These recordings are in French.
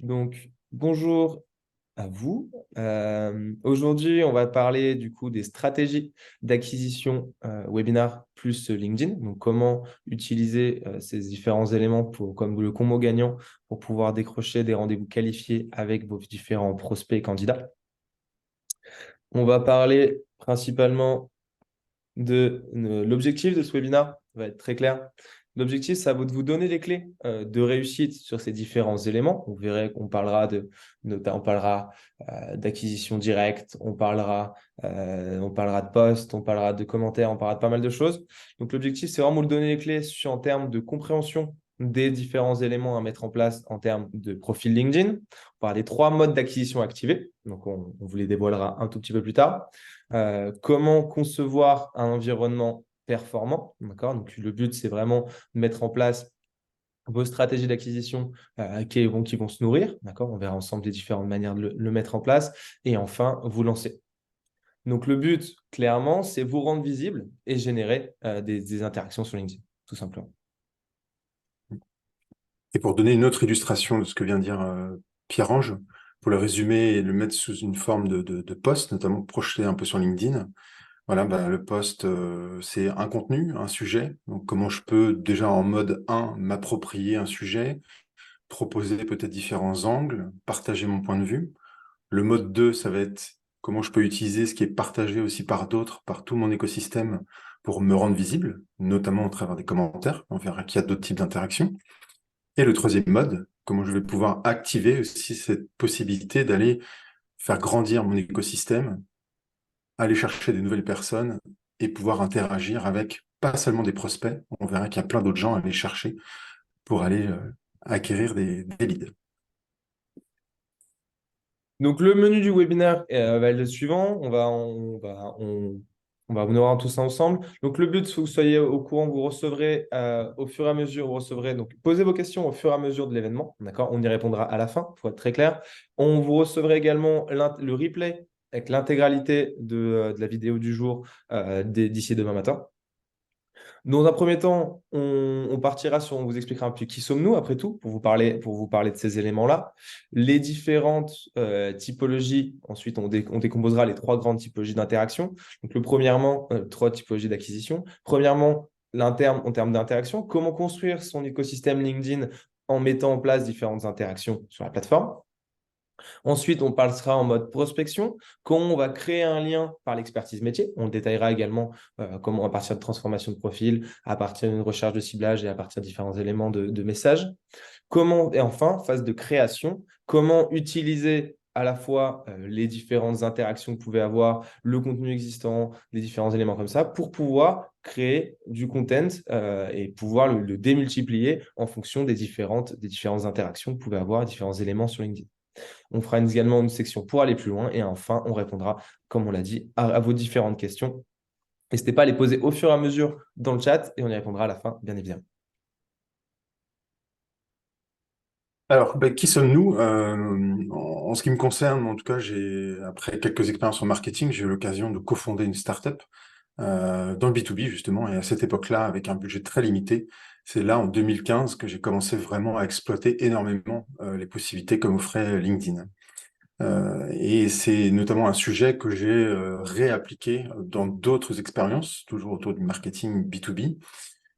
Donc, bonjour à vous. Aujourd'hui, on va parler du coup des stratégies d'acquisition webinar plus LinkedIn. Donc, comment utiliser ces différents éléments comme le combo gagnant pour pouvoir décrocher des rendez-vous qualifiés avec vos différents prospects et candidats. On va parler principalement de l'objectif de ce webinaire, va être très clair. L'objectif, ça va de vous donner les clés de réussite sur ces différents éléments. Vous verrez qu'on parlera on parlera d'acquisition directe, on parlera de posts, on parlera de commentaires, on parlera de pas mal de choses. Donc l'objectif, c'est vraiment de donner les clés en termes de compréhension des différents éléments à mettre en place en termes de profil LinkedIn. On parlera des 3 modes d'acquisition activés. Donc on vous les dévoilera un tout petit peu plus tard. Comment concevoir un environnement performant. D'accord. Donc, le but, c'est vraiment de mettre en place vos stratégies d'acquisition qui vont se nourrir. D'accord. On verra ensemble les différentes manières de le mettre en place. Et enfin, vous lancer. Donc, le but, clairement, c'est vous rendre visible et générer des interactions sur LinkedIn, tout simplement. Et pour donner une autre illustration de ce que vient de dire Pierre-Ange, pour le résumer et le mettre sous une forme de post, notamment projeté un peu sur LinkedIn, voilà, le post, c'est un contenu, un sujet. Donc, comment je peux déjà en mode 1 m'approprier un sujet, proposer peut-être différents angles, partager mon point de vue. Le mode 2, ça va être comment je peux utiliser ce qui est partagé aussi par d'autres, par tout mon écosystème, pour me rendre visible, notamment au travers des commentaires. On verra qu'il y a d'autres types d'interactions. Et le troisième mode, comment je vais pouvoir activer aussi cette possibilité d'aller faire grandir mon écosystème, aller chercher des nouvelles personnes et pouvoir interagir avec pas seulement des prospects, on verra qu'il y a plein d'autres gens à aller chercher pour aller acquérir des leads. Donc, le menu du webinaire va être le suivant. On va voir tout ça ensemble. Donc, le but, c'est que vous soyez au courant, vous recevrez au fur et à mesure, donc posez vos questions au fur et à mesure de l'événement. D'accord? On y répondra à la fin, pour être très clair. On vous recevrez également le replay avec l'intégralité de la vidéo du jour d'ici demain matin. Dans un premier temps, on vous expliquera un peu qui sommes-nous après tout, pour vous parler de ces éléments-là. Les différentes typologies, ensuite on décomposera les 3 grandes typologies d'interaction. Donc, premièrement, 3 typologies d'acquisition. Premièrement, en termes d'interaction, comment construire son écosystème LinkedIn en mettant en place différentes interactions sur la plateforme. Ensuite, on parlera en mode prospection, comment on va créer un lien par l'expertise métier. On détaillera également comment, à partir de transformation de profil, à partir d'une recherche de ciblage et à partir de différents éléments de message. Et enfin, phase de création, comment utiliser à la fois les différentes interactions que vous pouvez avoir, le contenu existant, les différents éléments comme ça, pour pouvoir créer du content et pouvoir le démultiplier en fonction des différentes interactions que vous pouvez avoir, différents éléments sur LinkedIn. On fera également une section pour aller plus loin. Et enfin, on répondra, comme on l'a dit, à vos différentes questions. N'hésitez pas à les poser au fur et à mesure dans le chat et on y répondra à la fin, bien évidemment. Alors, qui sommes-nous? En ce qui me concerne, en tout cas, après quelques expériences en marketing, j'ai eu l'occasion de cofonder une startup dans le B2B justement, et à cette époque-là, avec un budget très limité, c'est là en 2015 que j'ai commencé vraiment à exploiter énormément les possibilités que m'offrait LinkedIn. Et c'est notamment un sujet que j'ai réappliqué dans d'autres expériences, toujours autour du marketing B2B,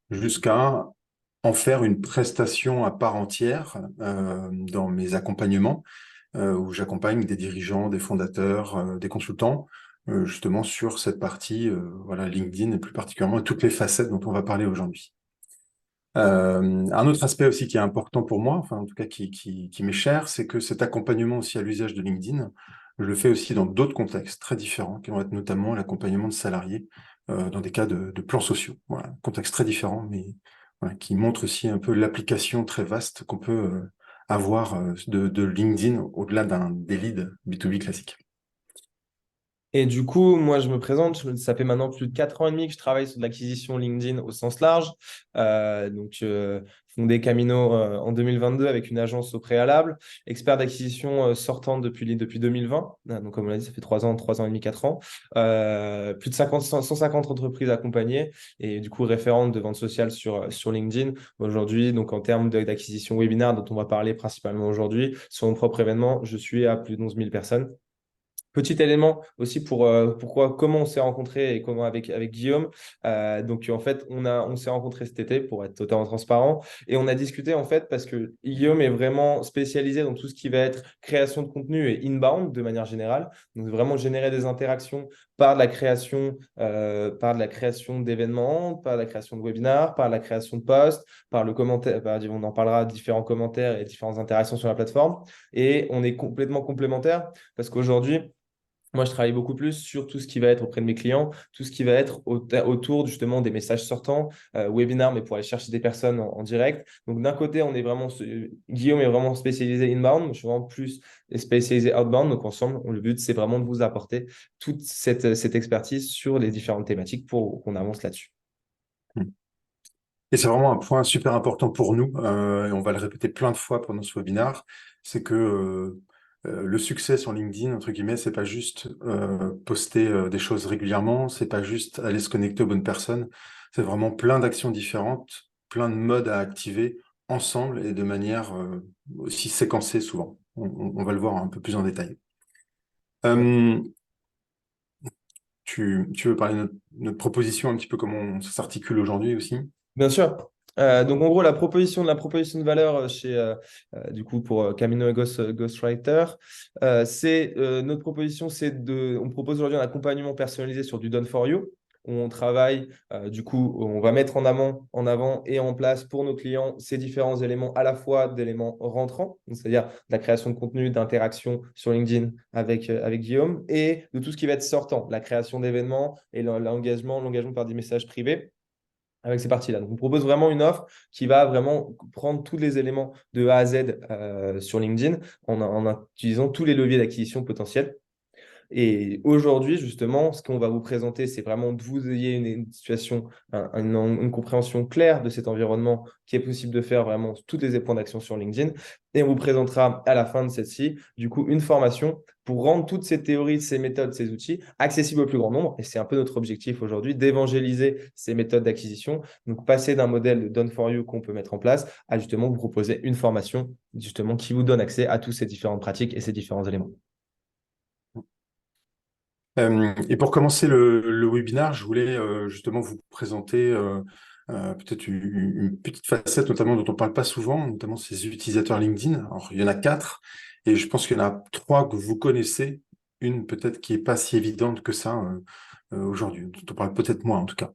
jusqu'à en faire une prestation à part entière dans mes accompagnements, où j'accompagne des dirigeants, des fondateurs, des consultants, justement sur cette partie, voilà, LinkedIn et plus particulièrement toutes les facettes dont on va parler aujourd'hui. Un autre aspect aussi qui est important pour moi, enfin en tout cas qui m'est cher, c'est que cet accompagnement aussi à l'usage de LinkedIn, je le fais aussi dans d'autres contextes très différents, qui vont être notamment l'accompagnement de salariés dans des cas de plans sociaux. Voilà, contexte très différent, mais voilà, qui montre aussi un peu l'application très vaste qu'on peut avoir de LinkedIn au-delà des leads B2B classiques. Et du coup, moi, je me présente. Ça fait maintenant plus de 4 ans et demi que je travaille sur de l'acquisition LinkedIn au sens large. Fondé Camino en 2022 avec une agence au préalable. Expert d'acquisition sortant depuis 2020. Donc, comme on l'a dit, ça fait 3 ans et demi, 4 ans. Plus de 150 entreprises accompagnées et du coup, référente de vente sociale sur LinkedIn. Aujourd'hui, donc en termes d'acquisition webinaire dont on va parler principalement aujourd'hui, sur mon propre événement, je suis à plus de 11 000 personnes. Petit élément aussi pour comment on s'est rencontré et comment avec Guillaume. Donc en fait, on s'est rencontré cet été pour être totalement transparent et on a discuté en fait parce que Guillaume est vraiment spécialisé dans tout ce qui va être création de contenu et inbound de manière générale. Donc vraiment générer des interactions par de la création d'événements, par de la création de webinars, par la création de posts, par le commentaire, on en parlera, différents commentaires et différentes interactions sur la plateforme. Et on est complètement complémentaires parce qu'aujourd'hui, moi, je travaille beaucoup plus sur tout ce qui va être auprès de mes clients, tout ce qui va être autour justement des messages sortants, webinaires, mais pour aller chercher des personnes en direct. Donc, d'un côté, Guillaume est vraiment spécialisé inbound, je suis vraiment plus spécialisé outbound. Donc, ensemble, le but, c'est vraiment de vous apporter toute cette expertise sur les différentes thématiques pour qu'on avance là-dessus. Et c'est vraiment un point super important pour nous, et on va le répéter plein de fois pendant ce webinaire, c'est que le succès sur LinkedIn, entre guillemets, c'est pas juste poster des choses régulièrement, c'est pas juste aller se connecter aux bonnes personnes, c'est vraiment plein d'actions différentes, plein de modes à activer ensemble et de manière aussi séquencée souvent. On va le voir un peu plus en détail. Euh, tu veux parler de notre proposition, un petit peu comment ça s'articule aujourd'hui aussi? Bien sûr. Donc, en gros, la proposition de valeur du coup, pour Camino et Ghostwriter, notre proposition, on propose aujourd'hui un accompagnement personnalisé sur du Done for You, où on travaille, du coup, on va mettre en avant et en place pour nos clients ces différents éléments, à la fois d'éléments rentrants, donc c'est-à-dire de la création de contenu, d'interaction sur LinkedIn avec Guillaume, et de tout ce qui va être sortant, la création d'événements et l'engagement par des messages privés avec ces parties-là. Donc, on propose vraiment une offre qui va vraiment prendre tous les éléments de A à Z sur LinkedIn en utilisant tous les leviers d'acquisition potentiels. Et aujourd'hui, justement, ce qu'on va vous présenter, c'est vraiment que vous ayez une situation, une compréhension claire de cet environnement qui est possible de faire vraiment tous les points d'action sur LinkedIn. Et on vous présentera à la fin de celle-ci, du coup, une formation pour rendre toutes ces théories, ces méthodes, ces outils accessibles au plus grand nombre. Et c'est un peu notre objectif aujourd'hui, d'évangéliser ces méthodes d'acquisition. Donc, passer d'un modèle de Done for You qu'on peut mettre en place à justement vous proposer une formation justement qui vous donne accès à toutes ces différentes pratiques et ces différents éléments. Et pour commencer le webinaire, je voulais justement vous présenter peut-être une petite facette, notamment dont on parle pas souvent, notamment ces utilisateurs LinkedIn. Alors, il y en a 4, et je pense qu'il y en a 3 que vous connaissez. Une peut-être qui est pas si évidente que ça aujourd'hui, dont on parle peut-être moins en tout cas.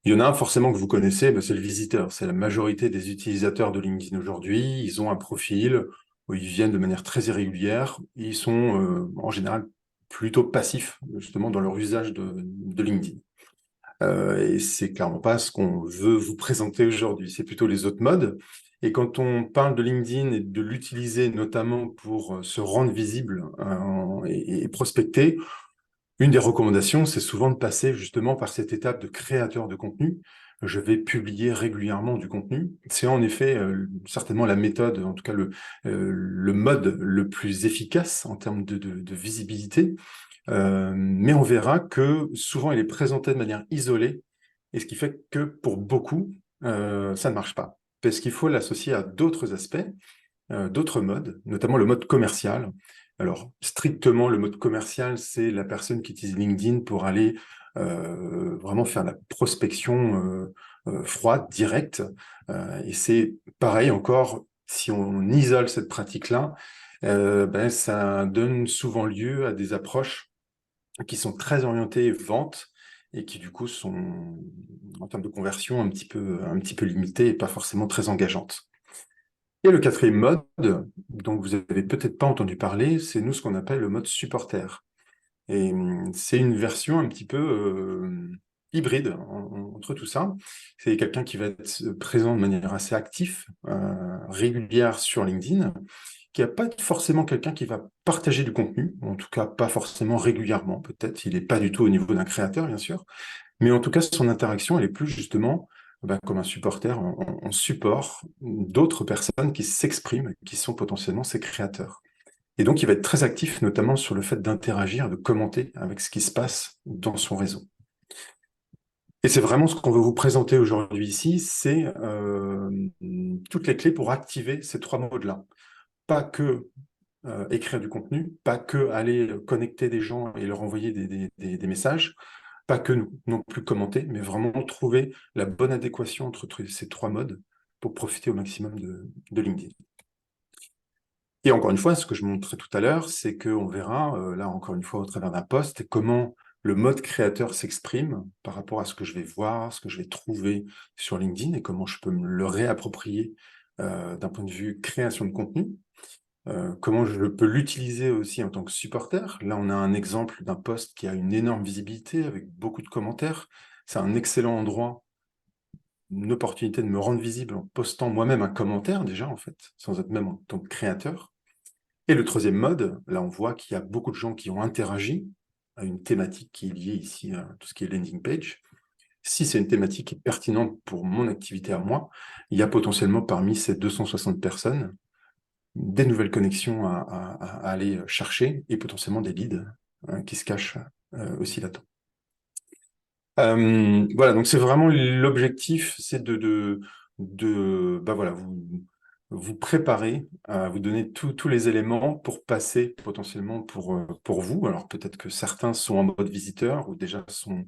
Il y en a un forcément que vous connaissez, c'est le visiteur. C'est la majorité des utilisateurs de LinkedIn aujourd'hui. Ils ont un profil où ils viennent de manière très irrégulière. Ils sont en général plutôt passifs justement dans leur usage de LinkedIn. Et c'est clairement pas ce qu'on veut vous présenter aujourd'hui. C'est plutôt les autres modes. Et quand on parle de LinkedIn et de l'utiliser notamment pour se rendre visible et prospecter, une des recommandations, c'est souvent de passer justement par cette étape de créateur de contenu. Je vais publier régulièrement du contenu. C'est en effet certainement la méthode, en tout cas le mode le plus efficace en termes de visibilité. Mais on verra que souvent il est présenté de manière isolée, et ce qui fait que pour beaucoup, ça ne marche pas. Parce qu'il faut l'associer à d'autres aspects, d'autres modes, notamment le mode commercial. Alors, strictement, le mode commercial, c'est la personne qui utilise LinkedIn pour aller vraiment faire la prospection froide, directe. Et c'est pareil encore, si on isole cette pratique-là, ça donne souvent lieu à des approches qui sont très orientées vente et qui du coup sont, en termes de conversion, un petit peu limitées et pas forcément très engageantes. Et le quatrième mode, dont vous avez peut-être pas entendu parler, c'est nous ce qu'on appelle le mode supporter. Et c'est une version un petit peu hybride entre tout ça. C'est quelqu'un qui va être présent de manière assez active, régulière sur LinkedIn, qu'il n'y a pas forcément quelqu'un qui va partager du contenu, en tout cas pas forcément régulièrement, peut-être, il n'est pas du tout au niveau d'un créateur, bien sûr, mais en tout cas, son interaction, elle est plus justement comme un supporter en support d'autres personnes qui s'expriment, qui sont potentiellement ses créateurs. Et donc, il va être très actif, notamment sur le fait d'interagir, de commenter avec ce qui se passe dans son réseau. Et c'est vraiment ce qu'on veut vous présenter aujourd'hui ici, c'est toutes les clés pour activer ces trois modes-là. Pas que écrire du contenu, pas que aller connecter des gens et leur envoyer des messages, pas que non plus commenter, mais vraiment trouver la bonne adéquation entre ces trois modes pour profiter au maximum de LinkedIn. Et encore une fois, ce que je montrais tout à l'heure, c'est qu'on verra, là encore une fois au travers d'un post, comment le mode créateur s'exprime par rapport à ce que je vais voir, ce que je vais trouver sur LinkedIn et comment je peux me le réapproprier d'un point de vue création de contenu. Comment je peux l'utiliser aussi en tant que supporter. Là, on a un exemple d'un post qui a une énorme visibilité avec beaucoup de commentaires. C'est un excellent endroit, une opportunité de me rendre visible en postant moi-même un commentaire déjà, en fait, sans être même en tant que créateur. Et le troisième mode, là, on voit qu'il y a beaucoup de gens qui ont interagi à une thématique qui est liée ici à tout ce qui est landing page. Si c'est une thématique qui est pertinente pour mon activité à moi, il y a potentiellement parmi ces 260 personnes des nouvelles connexions à aller chercher et potentiellement des leads qui se cachent aussi là-dedans. Voilà, donc c'est vraiment l'objectif, c'est voilà, vous préparer, à vous donner tous les éléments pour passer potentiellement pour vous. Alors peut-être que certains sont en mode visiteur ou déjà sont,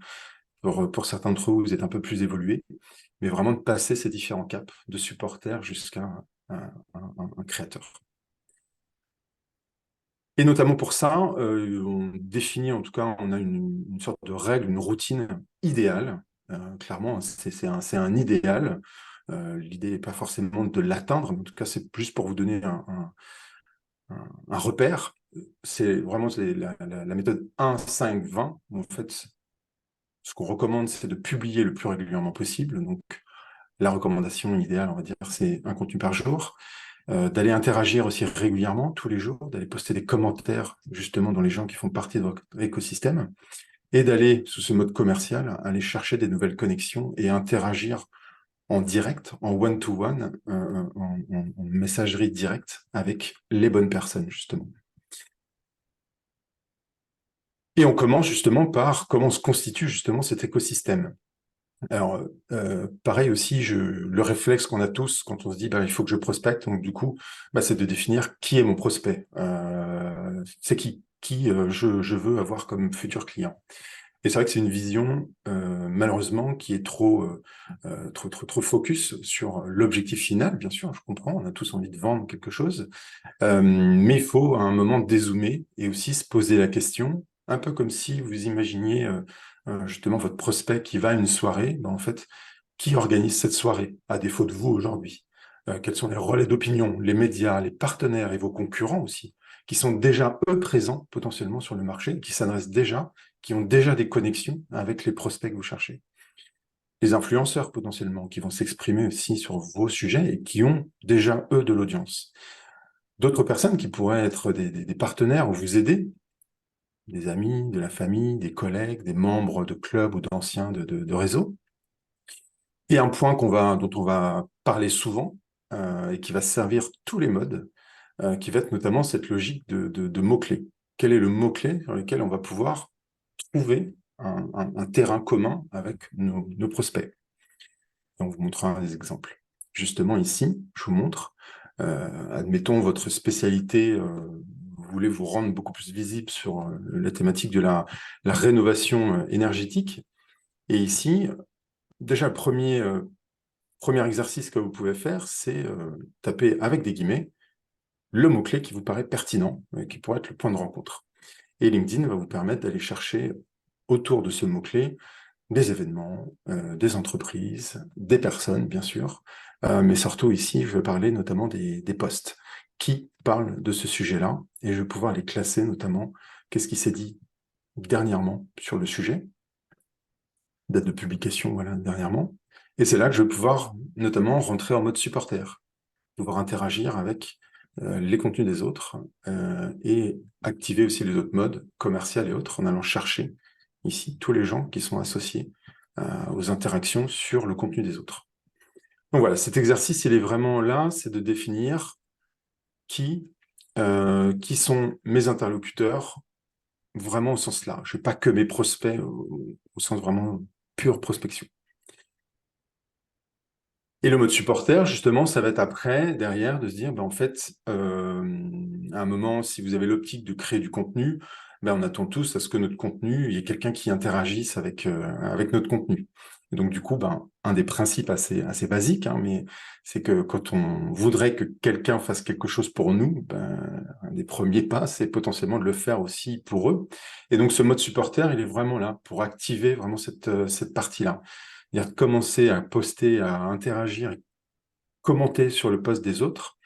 pour certains d'entre vous, vous êtes un peu plus évolués, mais vraiment de passer ces différents caps de supporter jusqu'à un créateur. Et notamment pour ça, on définit, en tout cas, on a une sorte de règle, une routine idéale. Clairement, c'est un idéal. L'idée n'est pas forcément de l'atteindre, mais en tout cas, c'est juste pour vous donner un repère. C'est vraiment la méthode 1-5-20. En fait, ce qu'on recommande, c'est de publier le plus régulièrement possible. Donc, la recommandation idéale, on va dire, c'est un contenu par jour. D'aller interagir aussi régulièrement, tous les jours, d'aller poster des commentaires justement dans les gens qui font partie de votre écosystème, et d'aller, sous ce mode commercial, aller chercher des nouvelles connexions et interagir en direct, en one-to-one, en messagerie directe avec les bonnes personnes, justement. Et on commence justement par comment se constitue justement cet écosystème. Alors, pareil aussi, le réflexe qu'on a tous quand on se dit il faut que je prospecte, donc du coup, c'est de définir qui est mon prospect. C'est qui je veux avoir comme futur client. Et c'est vrai que c'est une vision, malheureusement, qui est trop focus sur l'objectif final, bien sûr, je comprends, on a tous envie de vendre quelque chose, mais il faut à un moment dézoomer et aussi se poser la question, un peu comme si vous imaginiez justement votre prospect qui va à une soirée, en fait, qui organise cette soirée, à défaut de vous aujourd'hui? Quels sont les relais d'opinion, les médias, les partenaires et vos concurrents aussi, qui sont déjà, eux, présents potentiellement sur le marché, qui s'adressent déjà, qui ont déjà des connexions avec les prospects que vous cherchez? Les influenceurs potentiellement, qui vont s'exprimer aussi sur vos sujets et qui ont déjà, eux, de l'audience. D'autres personnes qui pourraient être des partenaires ou vous aider, des amis, de la famille, des collègues, des membres de clubs ou d'anciens de réseaux. Et un point dont on va parler souvent et qui va servir tous les modes, qui va être notamment cette logique de mots-clés. Quel est le mot-clé sur lequel on va pouvoir trouver un terrain commun avec nos prospects? Et on vous montrera des exemples. Justement ici, je vous montre, admettons votre spécialité, vous voulez vous rendre beaucoup plus visible sur la thématique de la rénovation énergétique. Et ici, déjà, le premier exercice que vous pouvez faire, c'est taper avec des guillemets le mot-clé qui vous paraît pertinent, qui pourrait être le point de rencontre. Et LinkedIn va vous permettre d'aller chercher autour de ce mot-clé des événements, des entreprises, des personnes, bien sûr, mais surtout ici, je vais parler notamment des posts qui parlent de ce sujet-là, et je vais pouvoir les classer notamment, qu'est-ce qui s'est dit dernièrement sur le sujet, date de publication, voilà, dernièrement, et c'est là que je vais pouvoir notamment rentrer en mode supporter, pouvoir interagir avec les contenus des autres et activer aussi les autres modes, commercial et autres, en allant chercher ici tous les gens qui sont associés aux interactions sur le contenu des autres. Donc voilà, cet exercice, il est vraiment là, c'est de définir qui sont mes interlocuteurs, vraiment au sens large, pas que mes prospects au sens vraiment pure prospection. Et le mode supporter, justement, ça va être après, derrière, de se dire, ben, en fait, à un moment, si vous avez l'optique de créer du contenu, ben, on attend tous à ce que notre contenu, il y ait quelqu'un qui interagisse avec notre contenu. Et donc, du coup, ben, un des principes assez basiques, hein, mais c'est que quand on voudrait que quelqu'un fasse quelque chose pour nous, ben, un des premiers pas, c'est potentiellement de le faire aussi pour eux. Et donc, ce mode supporter, il est vraiment là pour activer vraiment cette partie-là. C'est-à-dire commencer à poster, à interagir, et commenter sur le post des autres.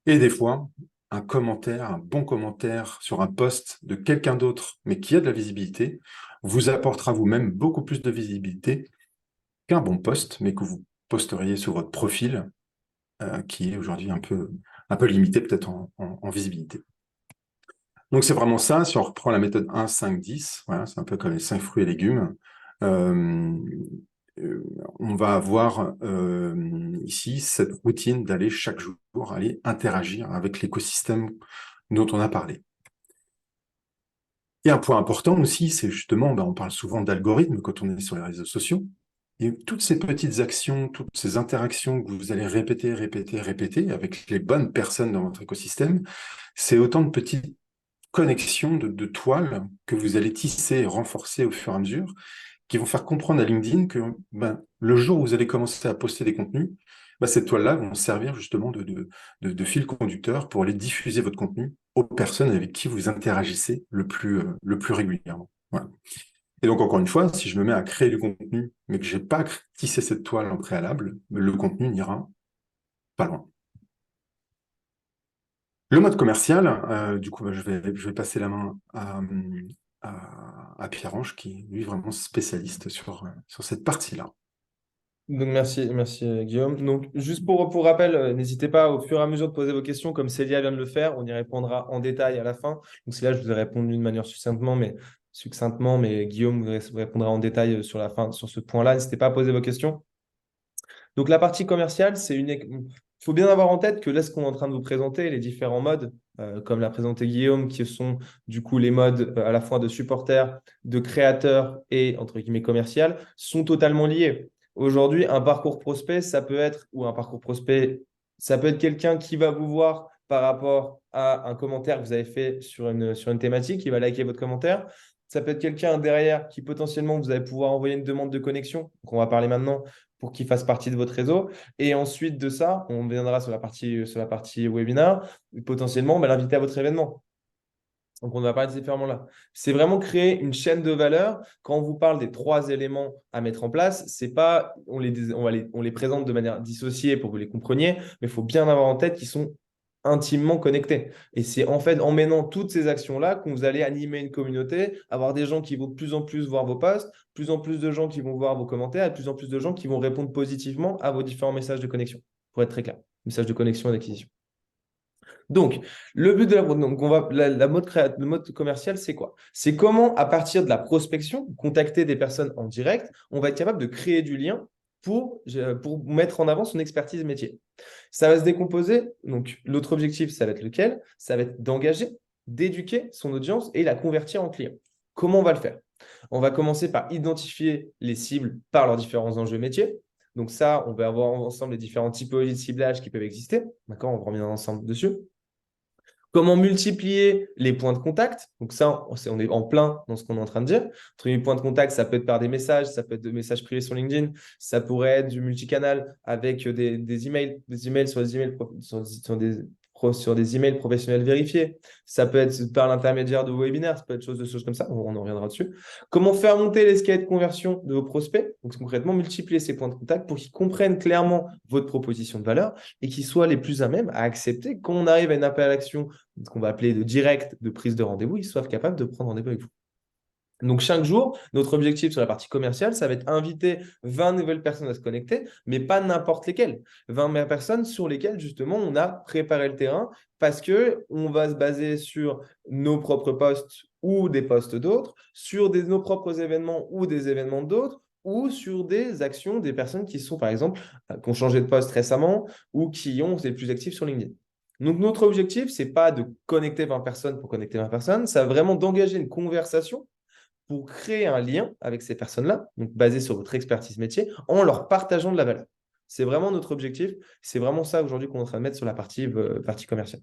Et des fois, un commentaire, un bon commentaire sur un post de quelqu'un d'autre, mais qui a de la visibilité, vous apportera vous-même beaucoup plus de visibilité qu'un bon post, mais que vous posteriez sur votre profil, qui est aujourd'hui un peu limité peut-être en visibilité. Donc c'est vraiment ça, si on reprend la méthode 1, 5, 10, voilà, c'est un peu comme les 5 fruits et légumes. Euh, on va avoir ici cette routine d'aller chaque jour aller interagir avec l'écosystème dont on a parlé. Et un point important aussi, c'est justement, ben, on parle souvent d'algorithmes quand on est sur les réseaux sociaux. Et toutes ces petites actions, toutes ces interactions que vous allez répéter, répéter, répéter avec les bonnes personnes dans votre écosystème, c'est autant de petites connexions de toiles que vous allez tisser et renforcer au fur et à mesure, qui vont faire comprendre à LinkedIn que ben, le jour où vous allez commencer à poster des contenus, ben, ces toiles-là vont servir justement de fil conducteur pour aller diffuser votre contenu aux personnes avec qui vous interagissez le plus régulièrement. Voilà. Et donc, encore une fois, si je me mets à créer du contenu, mais que je n'ai pas tissé cette toile en préalable, le contenu n'ira pas loin. Le mode commercial, du coup, je vais passer la main à Pierre-Ange, qui est lui vraiment spécialiste sur cette partie-là. Donc, merci Guillaume. Donc, juste pour rappel, n'hésitez pas au fur et à mesure de poser vos questions, comme Célia vient de le faire. On y répondra en détail à la fin. Donc, c'est là, je vous ai répondu d'une manière succinctement, mais Guillaume vous répondra en détail sur la fin, sur ce point-là. N'hésitez pas à poser vos questions. Donc, la partie commerciale, il faut bien avoir en tête que là, ce qu'on est en train de vous présenter, les différents modes, comme l'a présenté Guillaume, qui sont du coup les modes à la fois de supporter, de créateur et entre guillemets commercial, sont totalement liés. Aujourd'hui, un parcours prospect, ça peut être quelqu'un qui va vous voir par rapport à un commentaire que vous avez fait sur une thématique, qui va liker votre commentaire. Ça peut être quelqu'un derrière qui potentiellement vous allez pouvoir envoyer une demande de connexion, donc on va parler maintenant, pour qu'il fasse partie de votre réseau. Et ensuite de ça, on viendra sur la partie webinar, potentiellement l'inviter à votre événement. Donc, on va parler de ces éléments-là. C'est vraiment créer une chaîne de valeur. Quand on vous parle des 3 éléments à mettre en place, c'est pas, on les présente de manière dissociée pour que vous les compreniez, mais il faut bien avoir en tête qu'ils sont intimement connectés. Et c'est en fait en menant toutes ces actions-là que vous allez animer une communauté, avoir des gens qui vont de plus en plus voir vos posts, plus en plus de gens qui vont voir vos commentaires, et de plus en plus de gens qui vont répondre positivement à vos différents messages de connexion, pour être très clair. Messages de connexion et d'acquisition. Donc, le but de donc le mode commercial, c'est quoi? C'est comment, à partir de la prospection, contacter des personnes en direct, on va être capable de créer du lien pour mettre en avant son expertise métier. Ça va se décomposer. Donc, l'autre objectif, ça va être lequel? Ça va être d'engager, d'éduquer son audience et la convertir en client. Comment on va le faire? On va commencer par identifier les cibles par leurs différents enjeux métiers. Donc ça, on va avoir ensemble les différentes typologies de ciblage qui peuvent exister. D'accord? On va revenir ensemble dessus. Comment multiplier les points de contact? Donc ça, on est en plein dans ce qu'on est en train de dire. Entre les points de contact, ça peut être par des messages, ça peut être des messages privés sur LinkedIn, ça pourrait être du multicanal avec des emails, sur des emails, sur des emails professionnels vérifiés. Ça peut être par l'intermédiaire de vos webinaires, ça peut être des choses comme ça, on en reviendra dessus. Comment faire monter l'escalier de conversion de vos prospects? Donc concrètement, multiplier ces points de contact pour qu'ils comprennent clairement votre proposition de valeur et qu'ils soient les plus à même à accepter quand on arrive à une appel à l'action, ce qu'on va appeler de direct de prise de rendez-vous, ils soient capables de prendre rendez-vous avec vous. Donc, chaque jour, notre objectif sur la partie commerciale, ça va être inviter 20 nouvelles personnes à se connecter, mais pas n'importe lesquelles. 20 personnes sur lesquelles, justement, on a préparé le terrain parce qu'on va se baser sur nos propres posts ou des posts d'autres, sur nos propres événements ou des événements d'autres, ou sur des actions des personnes qui sont, par exemple, qui ont changé de poste récemment ou qui ont été plus actifs sur LinkedIn. Donc, notre objectif, ce n'est pas de connecter 20 personnes pour connecter 20 personnes, c'est vraiment d'engager une conversation pour créer un lien avec ces personnes-là, donc basé sur votre expertise métier, en leur partageant de la valeur. C'est vraiment notre objectif. C'est vraiment ça aujourd'hui qu'on est en train de mettre sur la partie commerciale.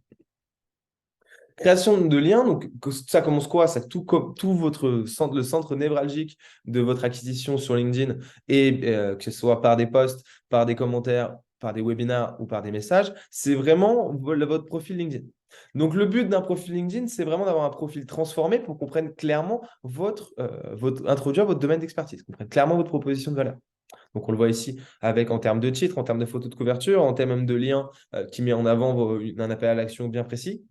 Création de liens, donc ça commence quoi? Ça, tout votre centre, le centre névralgique de votre acquisition sur LinkedIn, et que ce soit par des posts, par des commentaires, par des webinars ou par des messages, c'est vraiment votre profil LinkedIn. Donc, le but d'un profil LinkedIn, c'est vraiment d'avoir un profil transformé pour qu'on prenne clairement introduire votre domaine d'expertise, qu'on prenne clairement votre proposition de valeur. Donc, on le voit ici en termes de titres, en termes de photos de couverture, en termes même de liens qui met en avant un appel à l'action bien précis.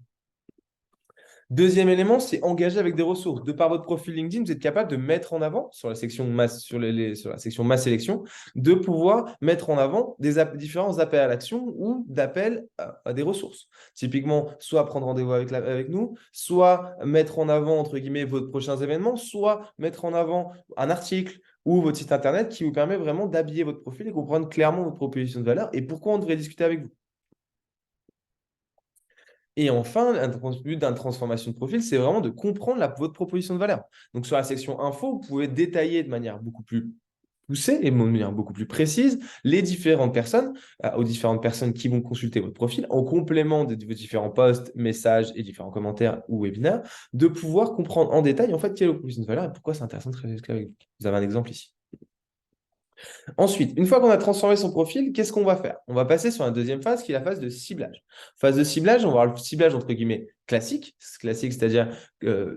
Deuxième élément, c'est engager avec des ressources. De par votre profil LinkedIn, vous êtes capable de mettre en avant sur la section masse, sur la section masse sélection, de pouvoir mettre en avant différents appels à l'action ou d'appels à des ressources. Typiquement, soit prendre rendez-vous avec nous, soit mettre en avant, entre guillemets, vos prochains événements, soit mettre en avant un article ou votre site internet qui vous permet vraiment d'habiller votre profil et comprendre clairement votre proposition de valeur et pourquoi on devrait discuter avec vous. Et enfin, le but d'une transformation de profil, c'est vraiment de comprendre votre proposition de valeur. Donc, sur la section info, vous pouvez détailler de manière beaucoup plus poussée et de manière beaucoup plus précise les différentes personnes, aux différentes personnes qui vont consulter votre profil, en complément de vos différents posts, messages et différents commentaires ou webinaires, de pouvoir comprendre en détail en fait quelle est votre proposition de valeur et pourquoi c'est intéressant de travailler avec vous. Vous avez un exemple ici. Ensuite, une fois qu'on a transformé son profil, qu'est-ce qu'on va faire? On va passer sur la deuxième phase qui est la phase de ciblage. Phase de ciblage, on va avoir le ciblage entre guillemets classique, c'est-à-dire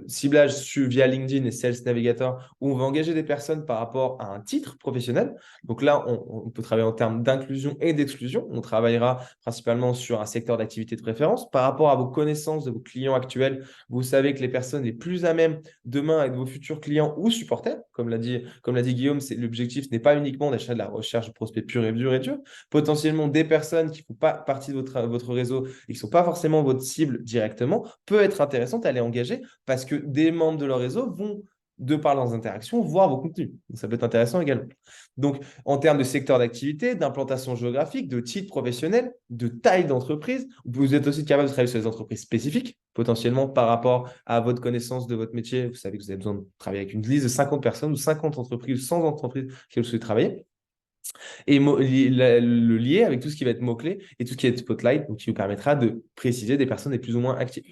ciblage via LinkedIn et Sales Navigator, où on va engager des personnes par rapport à un titre professionnel. Donc là, on peut travailler en termes d'inclusion et d'exclusion. On travaillera principalement sur un secteur d'activité de préférence. Par rapport à vos connaissances de vos clients actuels, vous savez que les personnes les plus à même demain avec vos futurs clients ou supporters, comme l'a dit Guillaume, l'objectif n'est pas uniquement d'achat de la recherche de prospects pur et dur et dur. Potentiellement, des personnes qui ne font pas partie de votre réseau et qui ne sont pas forcément votre cible directement, peut être intéressante à les engager parce que des membres de leur réseau vont, de par leurs interactions, voir vos contenus. Donc, ça peut être intéressant également. Donc, en termes de secteur d'activité, d'implantation géographique, de titre professionnel, de taille d'entreprise, vous êtes aussi capable de travailler sur des entreprises spécifiques, potentiellement par rapport à votre connaissance de votre métier. Vous savez que vous avez besoin de travailler avec une liste de 50 personnes ou 50 entreprises, 100 entreprises que vous souhaitez travailler. Et le lier avec tout ce qui va être mots-clés et tout ce qui va être spotlight, donc qui vous permettra de préciser des personnes les plus ou moins actives.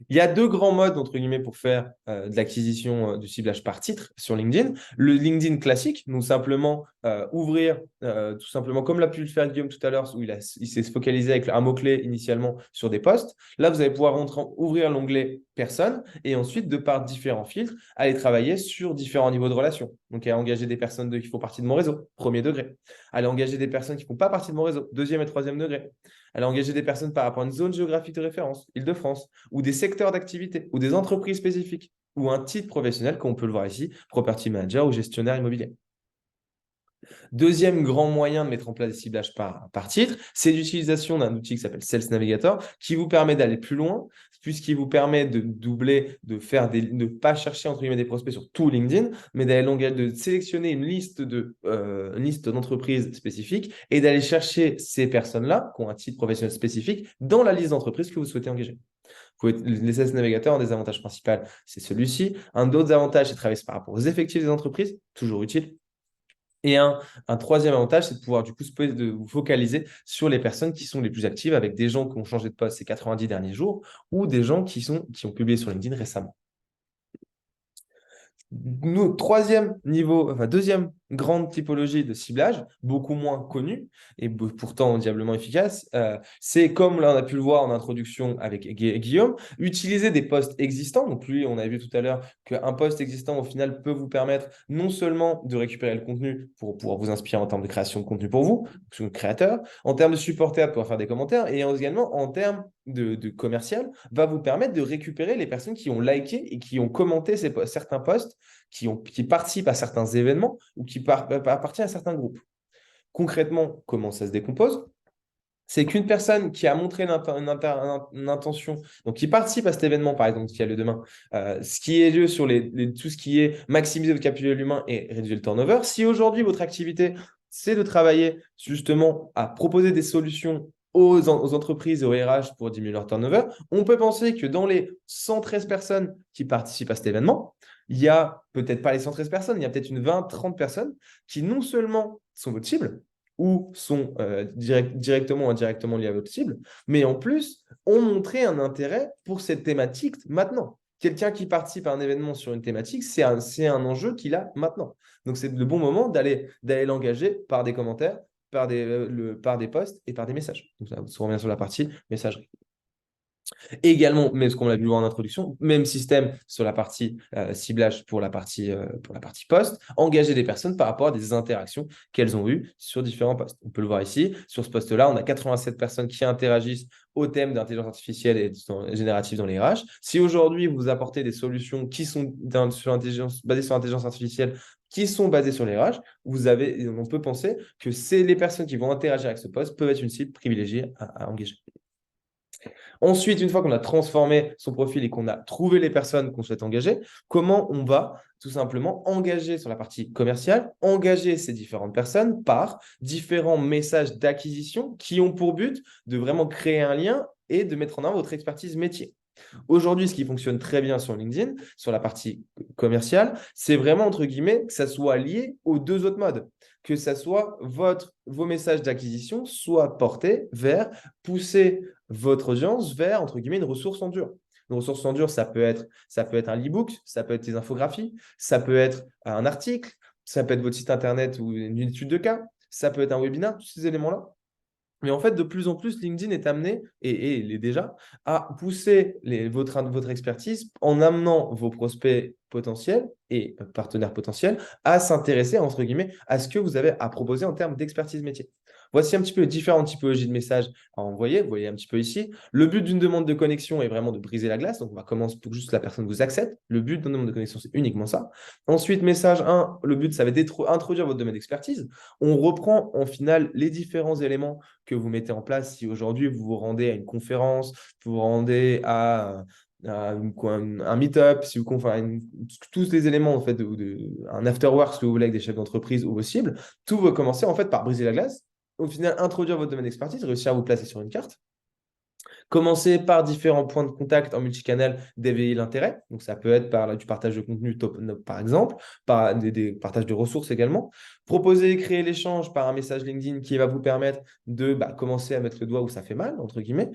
Il y a deux grands modes, entre guillemets, pour faire de l'acquisition du ciblage par titre sur LinkedIn. Le LinkedIn classique, nous simplement ouvrir, tout simplement comme l'a pu le faire Guillaume tout à l'heure, où il s'est focalisé avec un mot-clé initialement sur des posts. Là, vous allez pouvoir ouvrir l'onglet personnes et ensuite, de par différents filtres, aller travailler sur différents niveaux de relations. Donc, à engager des personnes qui font partie de mon réseau, premier degré. Aller engager des personnes qui ne font pas partie de mon réseau, deuxième et troisième degré. Aller engager des personnes par rapport à une zone géographique de référence, Île-de-France, ou des secteurs d'activité, ou des entreprises spécifiques, ou un titre professionnel, comme on peut le voir ici, property manager ou gestionnaire immobilier. Deuxième grand moyen de mettre en place des ciblages par titre, c'est l'utilisation d'un outil qui s'appelle Sales Navigator, qui vous permet d'aller plus loin, puisqu'il vous permet de doubler, de ne pas chercher entre guillemets des prospects sur tout LinkedIn, mais de sélectionner une liste d'entreprises spécifiques et d'aller chercher ces personnes-là, qui ont un titre professionnel spécifique, dans la liste d'entreprises que vous souhaitez engager. Les Sales Navigator ont des avantages principaux, c'est celui-ci. Un d'autres avantages, c'est de travailler par rapport aux effectifs des entreprises, toujours utile. Et un troisième avantage, c'est de pouvoir du coup vous focaliser sur les personnes qui sont les plus actives avec des gens qui ont changé de poste ces 90 derniers jours ou des gens qui ont publié sur LinkedIn récemment. Deuxième grande typologie de ciblage, beaucoup moins connue et pourtant diablement efficace, c'est comme là on a pu le voir en introduction avec Guillaume, utiliser des posts existants. Donc lui, on a vu tout à l'heure qu'un post existant au final peut vous permettre non seulement de récupérer le contenu pour pouvoir vous inspirer en termes de création de contenu pour vous, créateur, en termes de supporter, pour pouvoir faire des commentaires et également en termes de commercial va vous permettre de récupérer les personnes qui ont liké et qui ont commenté certains posts, qui participent à certains événements ou qui appartiennent à certains groupes. Concrètement, comment ça se décompose? C'est qu'une personne qui a montré une intention, donc qui participe à cet événement, par exemple, qui a lieu demain, ce qui est lieu sur tout ce qui est maximiser le capital humain et réduire le turnover. Si aujourd'hui, votre activité, c'est de travailler justement à proposer des solutions aux entreprises et aux RH pour diminuer leur turnover, on peut penser que dans les 113 personnes qui participent à cet événement, il y a peut-être pas les 113 personnes, il y a peut-être une 20, 30 personnes qui non seulement sont votre cible, ou sont directement ou indirectement liés à votre cible, mais en plus ont montré un intérêt pour cette thématique maintenant. Quelqu'un qui participe à un événement sur une thématique, c'est un enjeu qu'il a maintenant. Donc, c'est le bon moment d'aller l'engager par des commentaires, par des posts et par des messages. Donc, ça, on revient sur la partie messagerie. Et également, mais ce qu'on a vu en introduction, même système sur la partie ciblage pour la partie post, engager des personnes par rapport à des interactions qu'elles ont eues sur différents posts. On peut le voir ici. Sur ce post-là, on a 87 personnes qui interagissent au thème d'intelligence artificielle et générative dans les RH. Si aujourd'hui, vous apportez des solutions qui sont basées sur l'intelligence artificielle, qui sont basées sur les RH, on peut penser que les personnes qui vont interagir avec ce post peuvent être une cible privilégiée à engager. Ensuite, une fois qu'on a transformé son profil et qu'on a trouvé les personnes qu'on souhaite engager, comment on va tout simplement engager sur la partie commerciale, engager ces différentes personnes par différents messages d'acquisition qui ont pour but de vraiment créer un lien et de mettre en avant votre expertise métier. Aujourd'hui, ce qui fonctionne très bien sur LinkedIn, sur la partie commerciale, c'est vraiment, entre guillemets, que ça soit lié aux deux autres modes. Que ça soit vos messages d'acquisition soient portés vers pousser votre audience vers, entre guillemets, une ressource en dur. Une ressource en dur, ça peut être un e-book, ça peut être des infographies, ça peut être un article, ça peut être votre site internet ou une étude de cas, ça peut être un webinaire, tous ces éléments-là. Mais en fait, de plus en plus, LinkedIn est amené, et il est déjà, à pousser votre expertise en amenant vos prospects potentiels et partenaires potentiels à s'intéresser, entre guillemets, à ce que vous avez à proposer en termes d'expertise métier. Voici un petit peu les différentes typologies de messages à envoyer. Vous voyez un petit peu ici. Le but d'une demande de connexion est vraiment de briser la glace. Donc, on va commencer pour que juste la personne vous accepte. Le but d'une demande de connexion, c'est uniquement ça. Ensuite, message 1, le but, ça va être d'introduire votre domaine d'expertise. On reprend en final les différents éléments que vous mettez en place. Si aujourd'hui, vous vous rendez à une conférence, vous vous rendez à un meet-up, si vous tous les éléments en fait un after-work, si vous voulez, avec des chefs d'entreprise ou vos cibles, tout va commencer en fait par briser la glace. Au final, introduire votre domaine d'expertise, réussir à vous placer sur une carte. Commencer par différents points de contact en multicanal, d'éveiller l'intérêt. Donc, ça peut être par du partage de contenu top, par exemple, par des partages de ressources également. Proposer et créer l'échange par un message LinkedIn qui va vous permettre de commencer à mettre le doigt où ça fait mal, entre guillemets.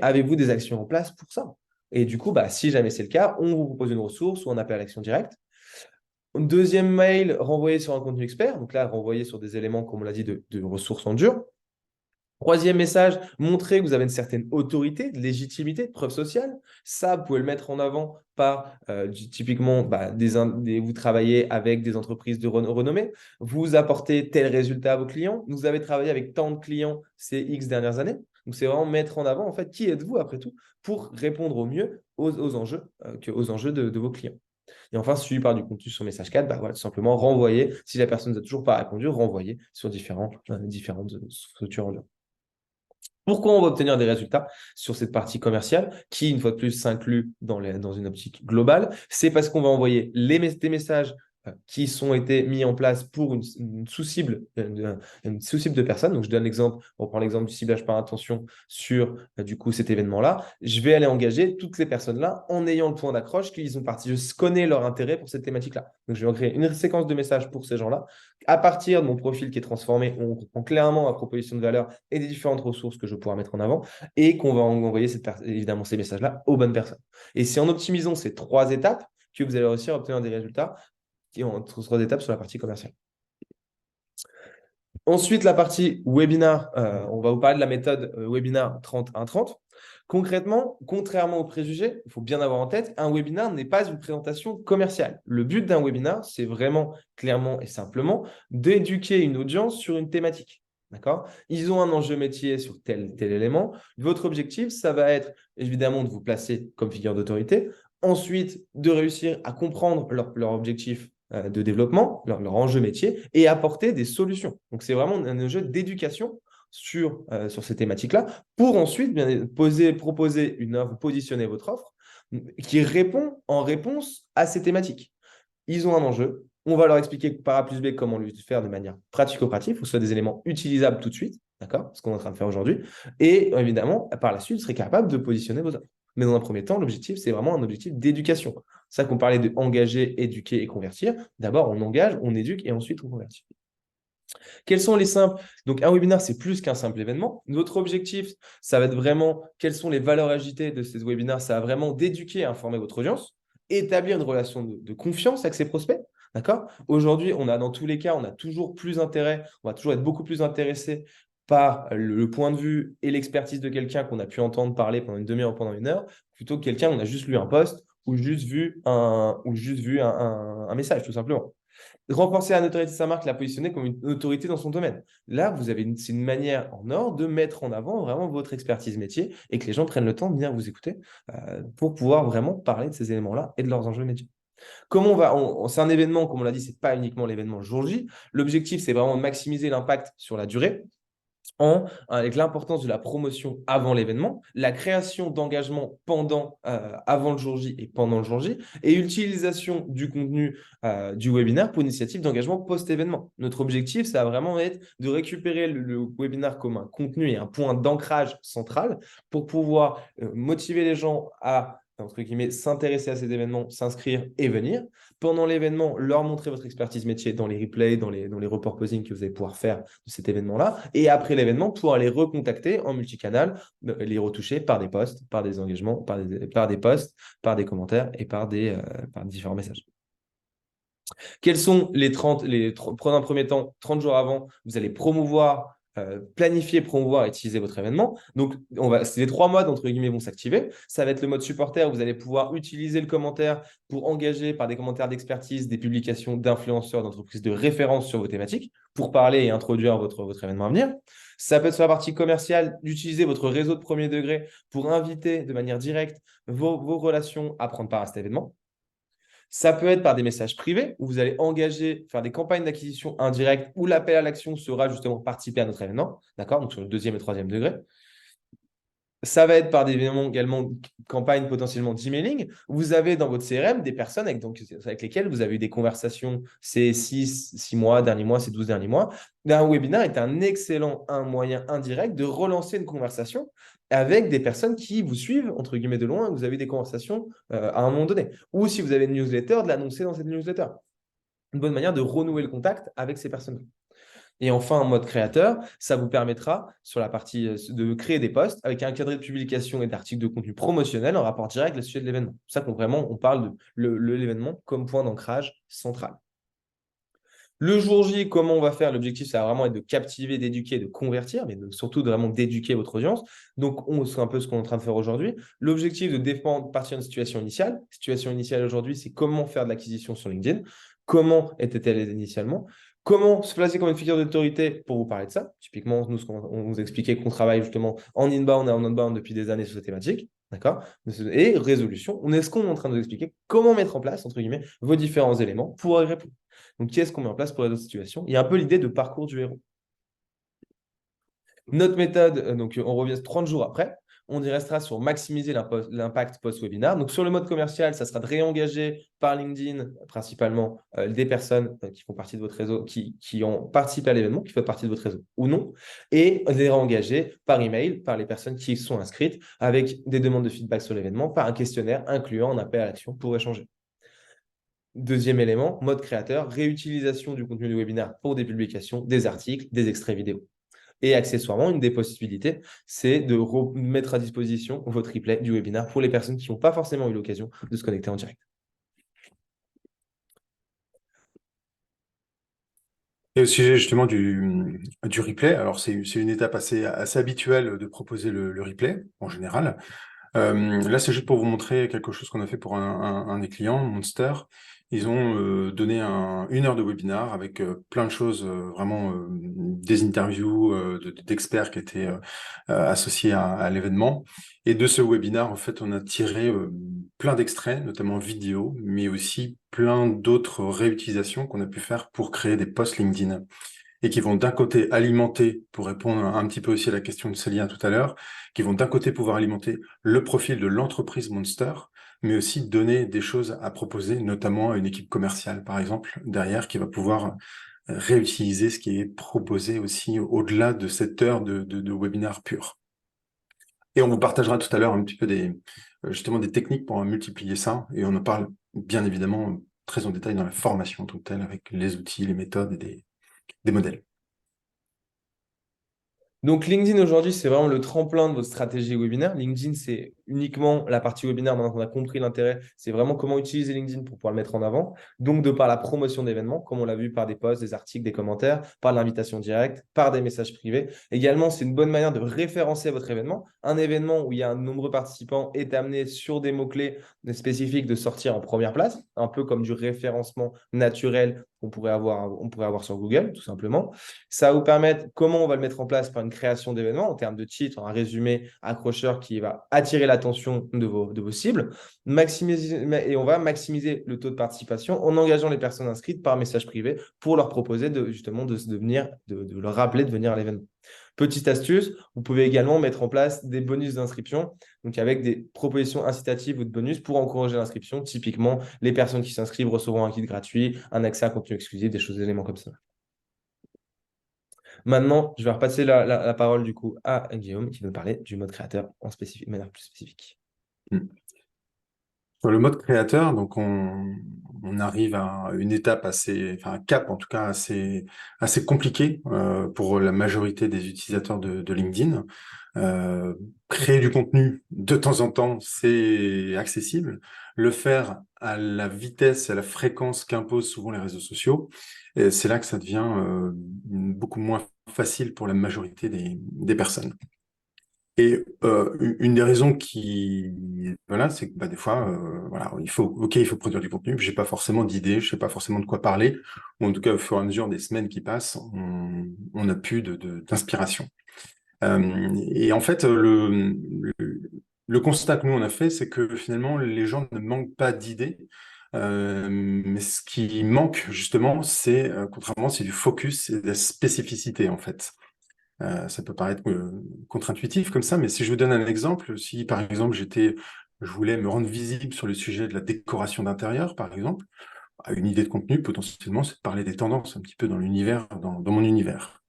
Avez-vous des actions en place pour ça? Et du coup, si jamais c'est le cas, on vous propose une ressource ou un appel à l'action directe. Deuxième mail, renvoyer sur un contenu expert. Donc là, renvoyer sur des éléments, comme on l'a dit, de ressources en dur. Troisième message, montrer que vous avez une certaine autorité, de légitimité, de preuve sociale. Ça, vous pouvez le mettre en avant par, typiquement, vous travaillez avec des entreprises de renommée, vous apportez tel résultat à vos clients, vous avez travaillé avec tant de clients ces X dernières années. Donc, c'est vraiment mettre en avant, en fait, qui êtes-vous après tout pour répondre au mieux aux enjeux, de vos clients. Et enfin, suivi par du contenu sur message 4, tout simplement renvoyer, si la personne n'a toujours pas répondu, renvoyer sur différentes structures en ligne. Pourquoi on va obtenir des résultats sur cette partie commerciale qui, une fois de plus, s'inclut dans une optique globale? C'est parce qu'on va envoyer des messages qui sont été mis en place pour une sous-cible de personnes. Donc, je donne l'exemple, on prend l'exemple du ciblage par intention sur du coup cet événement-là. Je vais aller engager toutes les personnes-là en ayant le point d'accroche qu'ils ont parti. Je connais leur intérêt pour cette thématique-là. Donc, je vais créer une séquence de messages pour ces gens-là. À partir de mon profil qui est transformé, on comprend clairement ma proposition de valeur et des différentes ressources que je pourrais mettre en avant et qu'on va envoyer évidemment ces messages-là aux bonnes personnes. Et c'est en optimisant ces 3 étapes que vous allez réussir à obtenir des résultats qui ont 3 étapes sur la partie commerciale. Ensuite, la partie webinar, on va vous parler de la méthode webinar 30-1-30. Concrètement, contrairement aux préjugés, il faut bien avoir en tête, un webinar n'est pas une présentation commerciale. Le but d'un webinar, c'est vraiment clairement et simplement d'éduquer une audience sur une thématique. D'accord? Ils ont un enjeu métier sur tel élément. Votre objectif, ça va être évidemment de vous placer comme figure d'autorité. Ensuite, de réussir à comprendre leur objectif de développement, leur enjeu métier et apporter des solutions. Donc, c'est vraiment un enjeu d'éducation sur ces thématiques-là pour ensuite bien, proposer une offre, positionner votre offre qui répond en réponse à ces thématiques. Ils ont un enjeu. On va leur expliquer par A plus B comment le faire de manière pratico-pratique, pour que ce soit des éléments utilisables tout de suite, d'accord? Ce qu'on est en train de faire aujourd'hui. Et évidemment, par la suite, vous serez capable de positionner vos offres. Mais dans un premier temps, l'objectif, c'est vraiment un objectif d'éducation. C'est ça qu'on parlait de engager, éduquer et convertir. D'abord, on engage, on éduque et ensuite on convertit. Quels sont les simples? Donc, un webinaire, c'est plus qu'un simple événement. Notre objectif, ça va être vraiment quelles sont les valeurs agitées de ces webinaires. Ça va vraiment d'éduquer et informer votre audience, établir une relation de confiance avec ses prospects. D'accord? Aujourd'hui, dans tous les cas, on a toujours plus intérêt, on va toujours être beaucoup plus intéressé par le point de vue et l'expertise de quelqu'un qu'on a pu entendre parler pendant une demi-heure ou pendant une heure, plutôt que quelqu'un on a juste lu un post ou juste vu un message, tout simplement. Renforcer la notoriété de sa marque, la positionner comme une autorité dans son domaine. Là, c'est une manière en or de mettre en avant vraiment votre expertise métier et que les gens prennent le temps de venir vous écouter pour pouvoir vraiment parler de ces éléments-là et de leurs enjeux métiers. Comment c'est un événement, comme on l'a dit, c'est pas uniquement l'événement jour J. L'objectif, c'est vraiment de maximiser l'impact sur la durée avec l'importance de la promotion avant l'événement, la création d'engagement avant le jour J et pendant le jour J, et l'utilisation du contenu du webinaire pour initiative d'engagement post-événement. Notre objectif, ça va vraiment être de récupérer le webinaire comme un contenu et un point d'ancrage central pour pouvoir motiver les gens à entre guillemets, s'intéresser à ces événements, s'inscrire et venir. Pendant l'événement, leur montrer votre expertise métier dans les replays, dans les reports posing que vous allez pouvoir faire de cet événement-là. Et après l'événement, pouvoir les recontacter en multicanal, les retoucher par des posts, par des engagements, par des posts, par des commentaires et par différents messages. Quels sont prenez un premier temps, 30 jours avant, vous allez planifier, promouvoir et utiliser votre événement. Donc, c'est les 3 modes, entre guillemets, vont s'activer. Ça va être le mode supporter où vous allez pouvoir utiliser le commentaire pour engager par des commentaires d'expertise, des publications d'influenceurs, d'entreprises de référence sur vos thématiques pour parler et introduire votre événement à venir. Ça peut être sur la partie commerciale d'utiliser votre réseau de premier degré pour inviter de manière directe vos relations à prendre part à cet événement. Ça peut être par des messages privés où vous allez faire des campagnes d'acquisition indirectes où l'appel à l'action sera justement participer à notre événement, d'accord? Donc sur le deuxième et troisième degré. Ça va être par des événements également, campagnes potentiellement d'emailing. Vous avez dans votre CRM des personnes avec lesquelles vous avez eu des conversations ces 6 mois, derniers mois, ces 12 derniers mois. Un webinaire est un excellent moyen indirect de relancer une conversation avec des personnes qui vous suivent, entre guillemets, de loin, et vous avez des conversations à un moment donné. Ou si vous avez une newsletter, de l'annoncer dans cette newsletter. Une bonne manière de renouer le contact avec ces personnes. Et enfin, en mode créateur, ça vous permettra, sur la partie de créer des posts avec un cadre de publication et d'articles de contenu promotionnel en rapport direct avec le sujet de l'événement. C'est ça qu'on vraiment, on parle de l'événement comme point d'ancrage central. Le jour J, comment on va faire? L'objectif, ça va vraiment être de captiver, d'éduquer, de convertir, mais surtout vraiment d'éduquer votre audience. Donc, c'est un peu ce qu'on est en train de faire aujourd'hui. L'objectif de partir d'une situation initiale. Situation initiale aujourd'hui, c'est comment faire de l'acquisition sur LinkedIn. Comment était-elle initialement? Comment se placer comme une figure d'autorité pour vous parler de ça? Typiquement, nous, on vous expliquait qu'on travaille justement en inbound et en outbound depuis des années sur cette thématique. D'accord? Et résolution, est-ce qu'on est en train de vous expliquer comment mettre en place, entre guillemets, vos différents éléments pour y répondre? Donc, qu'est-ce qu'on met en place pour les autres situations? Il y a un peu l'idée de parcours du héros. Notre méthode, donc on revient 30 jours après. On y restera sur maximiser l'impact post-webinar. Donc, sur le mode commercial, ça sera de réengager par LinkedIn principalement des personnes qui font partie de votre réseau, qui ont participé à l'événement, qui font partie de votre réseau ou non, et les réengager par email, par les personnes qui sont inscrites, avec des demandes de feedback sur l'événement, par un questionnaire incluant un appel à l'action pour échanger. Deuxième élément, mode créateur, réutilisation du contenu du webinaire pour des publications, des articles, des extraits vidéo. Et accessoirement, une des possibilités, c'est de mettre à disposition votre replay du webinaire pour les personnes qui n'ont pas forcément eu l'occasion de se connecter en direct. Et au sujet justement du replay, alors c'est une étape assez habituelle de proposer le replay en général. Là, c'est juste pour vous montrer quelque chose qu'on a fait pour un des clients, Monster. Ils ont donné 1 heure de webinar avec plein de choses, vraiment des interviews d'experts qui étaient associés à l'événement. Et de ce webinar, en fait, on a tiré plein d'extraits, notamment vidéo, mais aussi plein d'autres réutilisations qu'on a pu faire pour créer des posts LinkedIn et qui vont d'un côté alimenter, pour répondre un petit peu aussi à la question de Célia tout à l'heure, qui vont d'un côté pouvoir alimenter le profil de l'entreprise Monster, mais aussi donner des choses à proposer, notamment à une équipe commerciale, par exemple, derrière, qui va pouvoir réutiliser ce qui est proposé aussi au-delà de cette heure de webinaire pur. Et on vous partagera tout à l'heure un petit peu justement des techniques pour multiplier ça, et on en parle bien évidemment très en détail dans la formation en tant que telle, avec les outils, les méthodes et des modèles. Donc, LinkedIn aujourd'hui, c'est vraiment le tremplin de votre stratégie webinaire. LinkedIn, c'est uniquement la partie webinaire. Maintenant qu'on a compris l'intérêt, c'est vraiment comment utiliser LinkedIn pour pouvoir le mettre en avant. Donc, de par la promotion d'événements, comme on l'a vu par des posts, des articles, des commentaires, par l'invitation directe, par des messages privés. Également, c'est une bonne manière de référencer votre événement. Un événement où il y a un nombreux participants est amené sur des mots-clés spécifiques de sortir en première place, un peu comme du référencement naturel qu'on pourrait avoir sur Google, tout simplement. Ça va vous permettre comment on va le mettre en place par une création d'événements en termes de titre, un résumé accrocheur qui va attirer l'attention de vos cibles. Et on va maximiser le taux de participation en engageant les personnes inscrites par message privé pour leur proposer justement de leur rappeler de venir à l'événement. Petite astuce, vous pouvez également mettre en place des bonus d'inscription, donc avec des propositions incitatives ou de bonus pour encourager l'inscription. Typiquement, les personnes qui s'inscrivent recevront un kit gratuit, un accès à un contenu exclusif, des éléments comme ça. Maintenant, je vais repasser la parole du coup à Guillaume qui va nous parler du mode créateur en spécifique, de manière plus spécifique. Sur le mode créateur, donc on arrive à une étape enfin un cap en tout cas assez compliqué pour la majorité des utilisateurs de LinkedIn. Créer du contenu de temps en temps, c'est accessible. Le faire à la vitesse et à la fréquence qu'imposent souvent les réseaux sociaux, c'est là que ça devient beaucoup moins facile pour la majorité des personnes. Et une des raisons voilà, c'est que bah, des fois, voilà, il faut produire du contenu. J'ai pas forcément d'idées, je sais pas forcément de quoi parler. Ou en tout cas, au fur et à mesure des semaines qui passent, on a plus d'inspiration. Et en fait, le constat que nous on a fait, c'est que finalement, les gens ne manquent pas d'idées. Mais ce qui manque justement, contrairement, c'est du focus et de la spécificité en fait. Ça peut paraître contre-intuitif comme ça, mais si je vous donne un exemple, si par exemple je voulais me rendre visible sur le sujet de la décoration d'intérieur, par exemple, une idée de contenu potentiellement, c'est de parler des tendances un petit peu dans l'univers, dans mon univers.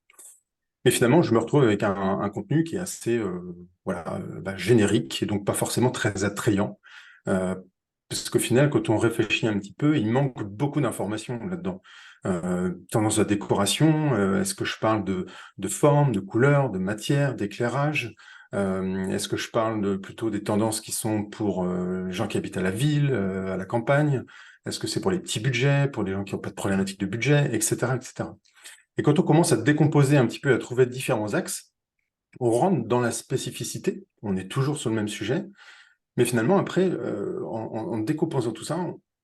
Mais finalement, je me retrouve avec un contenu qui est assez voilà, générique et donc pas forcément très attrayant. Euh, Parce qu'au final, quand on réfléchit un petit peu, il manque beaucoup d'informations là-dedans. Tendance de décoration, est-ce que je parle de forme, de couleur, de matière, d'éclairage? Est-ce que je parle plutôt des tendances qui sont pour les gens qui habitent à la ville, à la campagne? Est-ce que c'est pour les petits budgets, pour les gens qui n'ont pas de problématique de budget, etc., etc. Et quand on commence à décomposer un petit peu, à trouver différents axes, on rentre dans la spécificité, on est toujours sur le même sujet, mais finalement, après, en décomposant tout ça,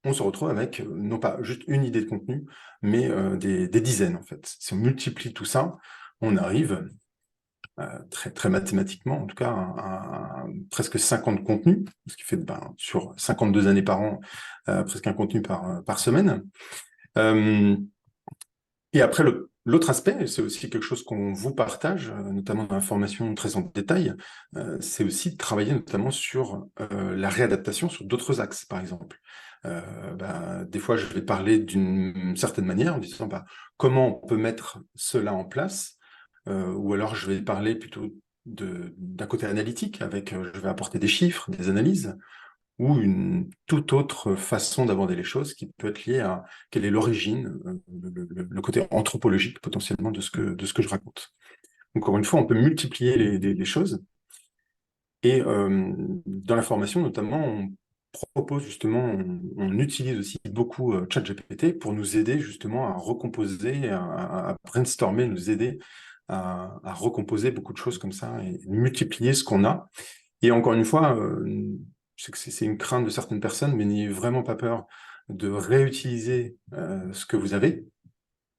on se retrouve avec non pas juste une idée de contenu, mais des dizaines, en fait. Si on multiplie tout ça, on arrive, très, très mathématiquement, en tout cas, à presque 50 contenus, ce qui fait, sur 52 années par an, presque un contenu par semaine. Et après, l'autre aspect, c'est aussi quelque chose qu'on vous partage, notamment dans la formation très en détail, c'est aussi de travailler notamment sur la réadaptation sur d'autres axes, par exemple. Des fois, je vais parler d'une certaine manière en disant comment on peut mettre cela en place, ou alors je vais parler plutôt d'un côté analytique, avec je vais apporter des chiffres, des analyses, ou une toute autre façon d'aborder les choses qui peut être liée à quelle est l'origine, le côté anthropologique potentiellement de ce que je raconte. Encore une fois, on peut multiplier les choses. Et dans la formation, notamment, on propose justement, on utilise aussi beaucoup ChatGPT pour nous aider justement à recomposer, à brainstormer, nous aider à recomposer beaucoup de choses comme ça et multiplier ce qu'on a. Et encore une fois, je sais que c'est une crainte de certaines personnes, mais n'ayez vraiment pas peur de réutiliser ce que vous avez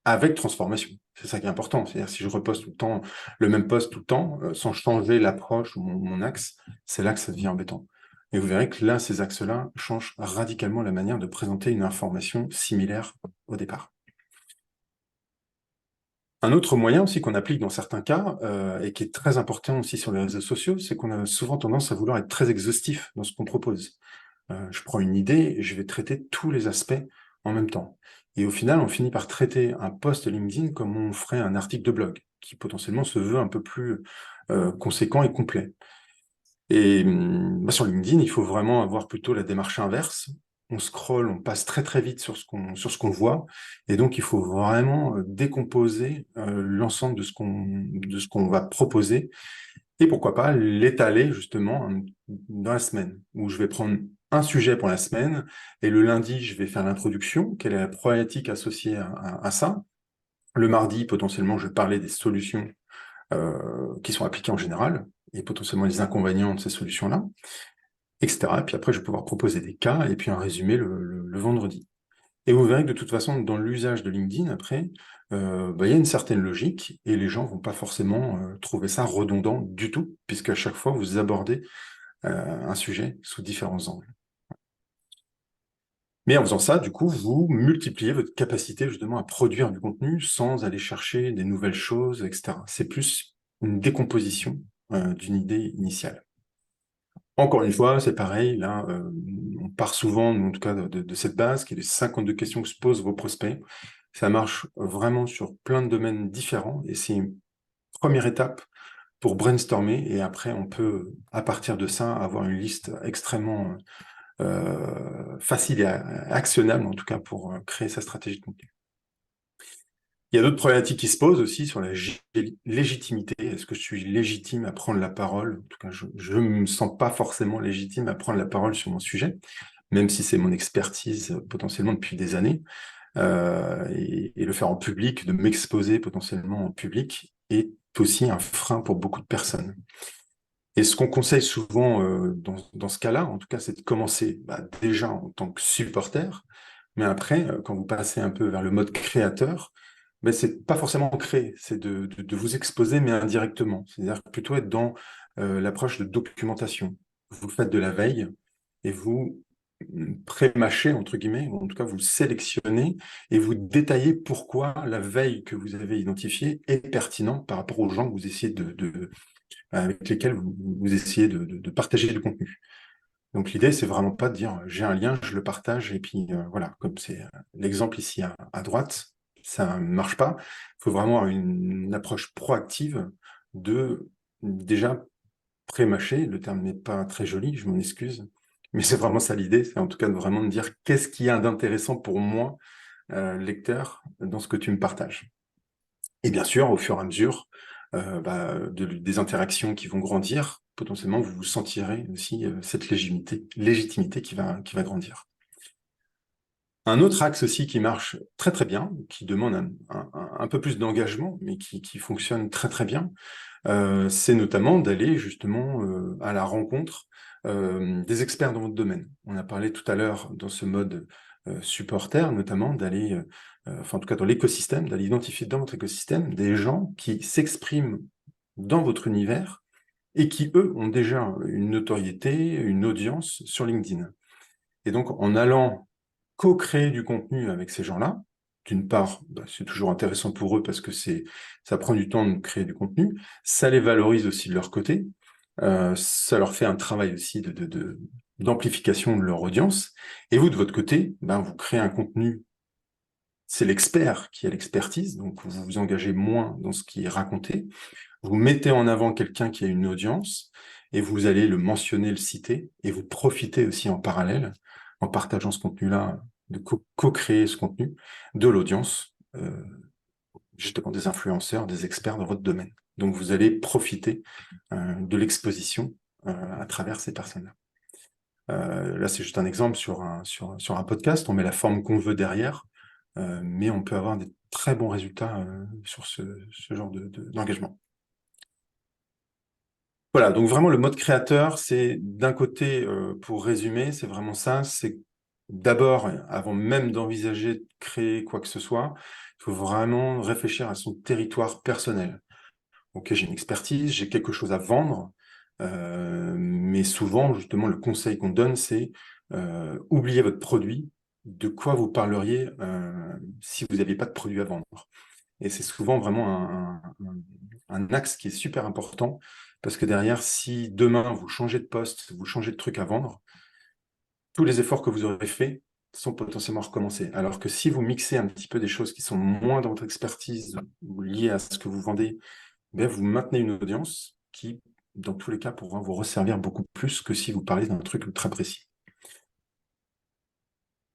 avec transformation. C'est ça qui est important. C'est-à-dire si je reposte tout le temps le même poste tout le temps, sans changer l'approche ou mon axe, c'est là que ça devient embêtant. Et vous verrez que là, ces axes-là changent radicalement la manière de présenter une information similaire au départ. Un autre moyen aussi qu'on applique dans certains cas, et qui est très important aussi sur les réseaux sociaux, c'est qu'on a souvent tendance à vouloir être très exhaustif dans ce qu'on propose. Je prends une idée et je vais traiter tous les aspects en même temps. Et au final, on finit par traiter un post LinkedIn comme on ferait un article de blog, qui potentiellement se veut un peu plus conséquent et complet. Et sur LinkedIn, il faut vraiment avoir plutôt la démarche inverse. On scrolle, on passe très très vite sur ce qu'on voit, et donc il faut vraiment décomposer l'ensemble de ce qu'on va proposer, et pourquoi pas l'étaler justement dans la semaine, où je vais prendre un sujet pour la semaine, et le lundi, je vais faire l'introduction, quelle est la problématique associée à ça. Le mardi, potentiellement, je vais parler des solutions qui sont appliquées en général, et potentiellement les inconvénients de ces solutions-là, etc. Et puis après, je vais pouvoir proposer des cas, et puis un résumé le vendredi. Et vous verrez que de toute façon, dans l'usage de LinkedIn, après, il y a une certaine logique, et les gens vont pas forcément trouver ça redondant du tout, puisqu'à chaque fois, vous abordez un sujet sous différents angles. Mais en faisant ça, du coup, vous multipliez votre capacité justement à produire du contenu sans aller chercher des nouvelles choses, etc. C'est plus une décomposition d'une idée initiale. Encore une fois, c'est pareil, là, on part souvent, en tout cas, de cette base, qui est les 52 questions que se posent vos prospects. Ça marche vraiment sur plein de domaines différents, et c'est une première étape pour brainstormer, et après, on peut, à partir de ça, avoir une liste extrêmement facile et actionnable, en tout cas, pour créer sa stratégie de contenu. Il y a d'autres problématiques qui se posent aussi sur la légitimité. Est-ce que je suis légitime à prendre la parole? En tout cas, je ne me sens pas forcément légitime à prendre la parole sur mon sujet, même si c'est mon expertise potentiellement depuis des années. Et le faire en public, de m'exposer potentiellement en public, est aussi un frein pour beaucoup de personnes. Et ce qu'on conseille souvent dans ce cas-là, en tout cas, c'est de commencer déjà en tant que supporter, mais après, quand vous passez un peu vers le mode créateur, c'est pas forcément créer, c'est de vous exposer, mais indirectement. C'est-à-dire plutôt être dans l'approche de documentation. Vous faites de la veille et vous pré-mâchez, entre guillemets, ou en tout cas vous sélectionnez et vous détaillez pourquoi la veille que vous avez identifiée est pertinente par rapport aux gens que vous essayez avec lesquels vous essayez de partager du contenu. Donc l'idée, c'est vraiment pas de dire j'ai un lien, je le partage, et puis voilà, comme c'est l'exemple ici à droite, ça ne marche pas. Il faut vraiment avoir une approche proactive de déjà pré-mâcher. Le terme n'est pas très joli, je m'en excuse, mais c'est vraiment ça l'idée, c'est en tout cas de vraiment de dire qu'est-ce qu'il y a d'intéressant pour moi, lecteur, dans ce que tu me partages. Et bien sûr, au fur et à mesure des interactions qui vont grandir, potentiellement, vous vous sentirez aussi cette légitimité qui va grandir. Un autre axe aussi qui marche très très bien, qui demande un peu plus d'engagement, mais qui fonctionne très très bien, c'est notamment d'aller justement à la rencontre des experts dans votre domaine. On a parlé tout à l'heure dans ce mode supporter, notamment d'aller, en tout cas dans l'écosystème, d'aller identifier dans votre écosystème des gens qui s'expriment dans votre univers et qui, eux, ont déjà une notoriété, une audience sur LinkedIn. Et donc, en allant co-créer du contenu avec ces gens-là, d'une part, c'est toujours intéressant pour eux parce que ça prend du temps de créer du contenu, ça les valorise aussi de leur côté, ça leur fait un travail aussi d'amplification de leur audience, et vous, de votre côté, vous créez un contenu, c'est l'expert qui a l'expertise, donc vous vous engagez moins dans ce qui est raconté, vous mettez en avant quelqu'un qui a une audience, et vous allez le mentionner, le citer, et vous profitez aussi en parallèle, en partageant ce contenu-là, de co-créer ce contenu, de l'audience, justement des influenceurs, des experts dans votre domaine. Donc vous allez profiter de l'exposition à travers ces personnes-là. Là, c'est juste un exemple sur un podcast, on met la forme qu'on veut derrière, mais on peut avoir des très bons résultats sur ce genre d'engagement. Voilà, donc vraiment le mode créateur, c'est d'un côté, pour résumer, c'est vraiment ça, c'est d'abord, avant même d'envisager de créer quoi que ce soit, il faut vraiment réfléchir à son territoire personnel. Ok, j'ai une expertise, j'ai quelque chose à vendre, mais souvent, justement, le conseil qu'on donne, c'est oubliez votre produit, de quoi vous parleriez si vous n'aviez pas de produit à vendre. Et c'est souvent vraiment un axe qui est super important, parce que derrière, si demain vous changez de poste, vous changez de truc à vendre, tous les efforts que vous aurez faits sont potentiellement recommencés. Alors que si vous mixez un petit peu des choses qui sont moins dans votre expertise ou liées à ce que vous vendez, ben vous maintenez une audience qui, dans tous les cas, pourra vous resservir beaucoup plus que si vous parlez d'un truc très précis.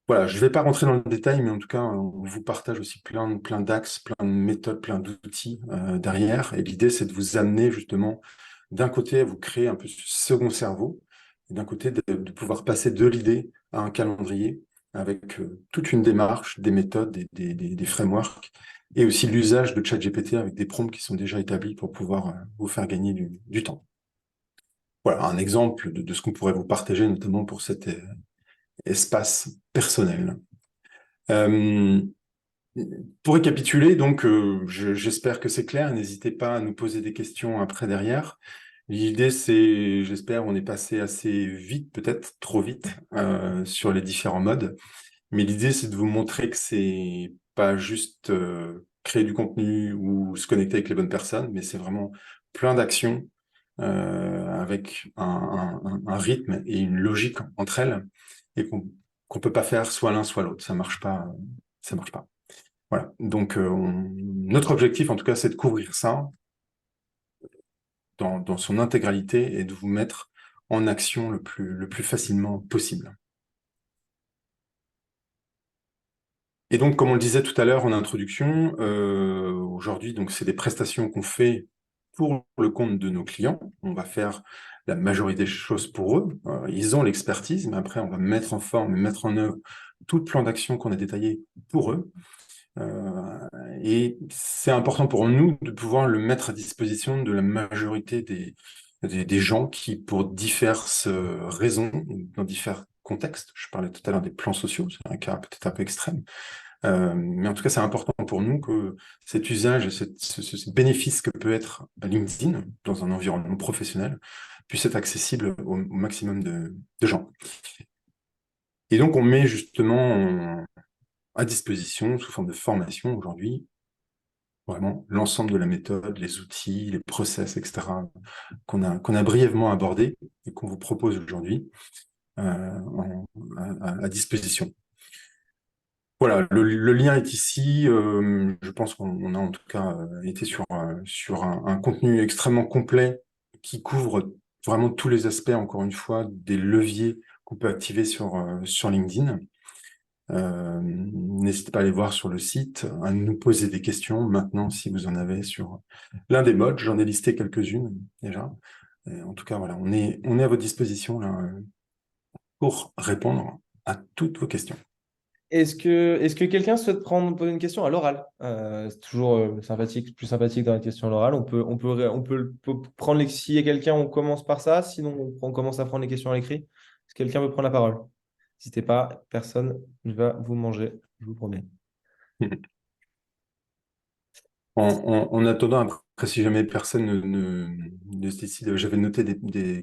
Voilà, je ne vais pas rentrer dans le détail, mais en tout cas, on vous partage aussi plein d'axes, plein de méthodes, plein d'outils derrière. Et l'idée, c'est de vous amener justement, d'un côté, à vous créer un peu ce second cerveau, et d'un côté, de pouvoir passer de l'idée à un calendrier avec toute une démarche, des méthodes, des frameworks, et aussi l'usage de ChatGPT avec des prompts qui sont déjà établis pour pouvoir vous faire gagner du temps. Voilà, un exemple de ce qu'on pourrait vous partager, notamment pour cet espace personnel. Euh, pour récapituler, donc, j'espère que c'est clair. N'hésitez pas à nous poser des questions après derrière. L'idée, c'est, j'espère, on est passé assez vite, peut-être trop vite, sur les différents modes. Mais l'idée, c'est de vous montrer que c'est pas juste créer du contenu ou se connecter avec les bonnes personnes, mais c'est vraiment plein d'actions avec un rythme et une logique entre elles, et qu'on peut pas faire soit l'un soit l'autre. Ça marche pas. Ça marche pas. Voilà. Donc, notre objectif, en tout cas, c'est de couvrir ça dans son intégralité et de vous mettre en action le plus facilement possible. Et donc, comme on le disait tout à l'heure en introduction, aujourd'hui, donc, c'est des prestations qu'on fait pour le compte de nos clients. On va faire la majorité des choses pour eux. Ils ont l'expertise, mais après, on va mettre en forme et mettre en œuvre tout le plan d'action qu'on a détaillé pour eux. Euh, et c'est important pour nous de pouvoir le mettre à disposition de la majorité des gens qui, pour diverses raisons, dans différents contextes, je parlais tout à l'heure des plans sociaux, c'est un cas peut-être un peu extrême, mais en tout cas, c'est important pour nous que cet usage et ce bénéfice que peut être LinkedIn dans un environnement professionnel puisse être accessible au maximum de gens. Et donc, on met justement à disposition, sous forme de formation aujourd'hui, vraiment l'ensemble de la méthode, les outils, les process, etc., qu'on a brièvement abordé et qu'on vous propose aujourd'hui à disposition. Voilà, le lien est ici. Je pense qu'on a en tout cas été sur un contenu extrêmement complet qui couvre vraiment tous les aspects, encore une fois, des leviers qu'on peut activer sur LinkedIn. N'hésitez pas à aller voir sur le site, à nous poser des questions maintenant si vous en avez sur l'un des modes. J'en ai listé quelques-unes déjà. Et en tout cas, voilà, on est à votre disposition là, pour répondre à toutes vos questions. Est-ce que quelqu'un souhaite poser une question à l'oral? C'est toujours sympathique, plus sympathique dans la question à l'oral. On peut prendre les... S'il y a quelqu'un, on commence par ça. Sinon, on commence à prendre les questions à l'écrit. Est-ce que quelqu'un veut prendre la parole? N'hésitez pas, personne ne va vous manger, je vous promets. En attendant, après, si jamais personne ne se décide, j'avais noté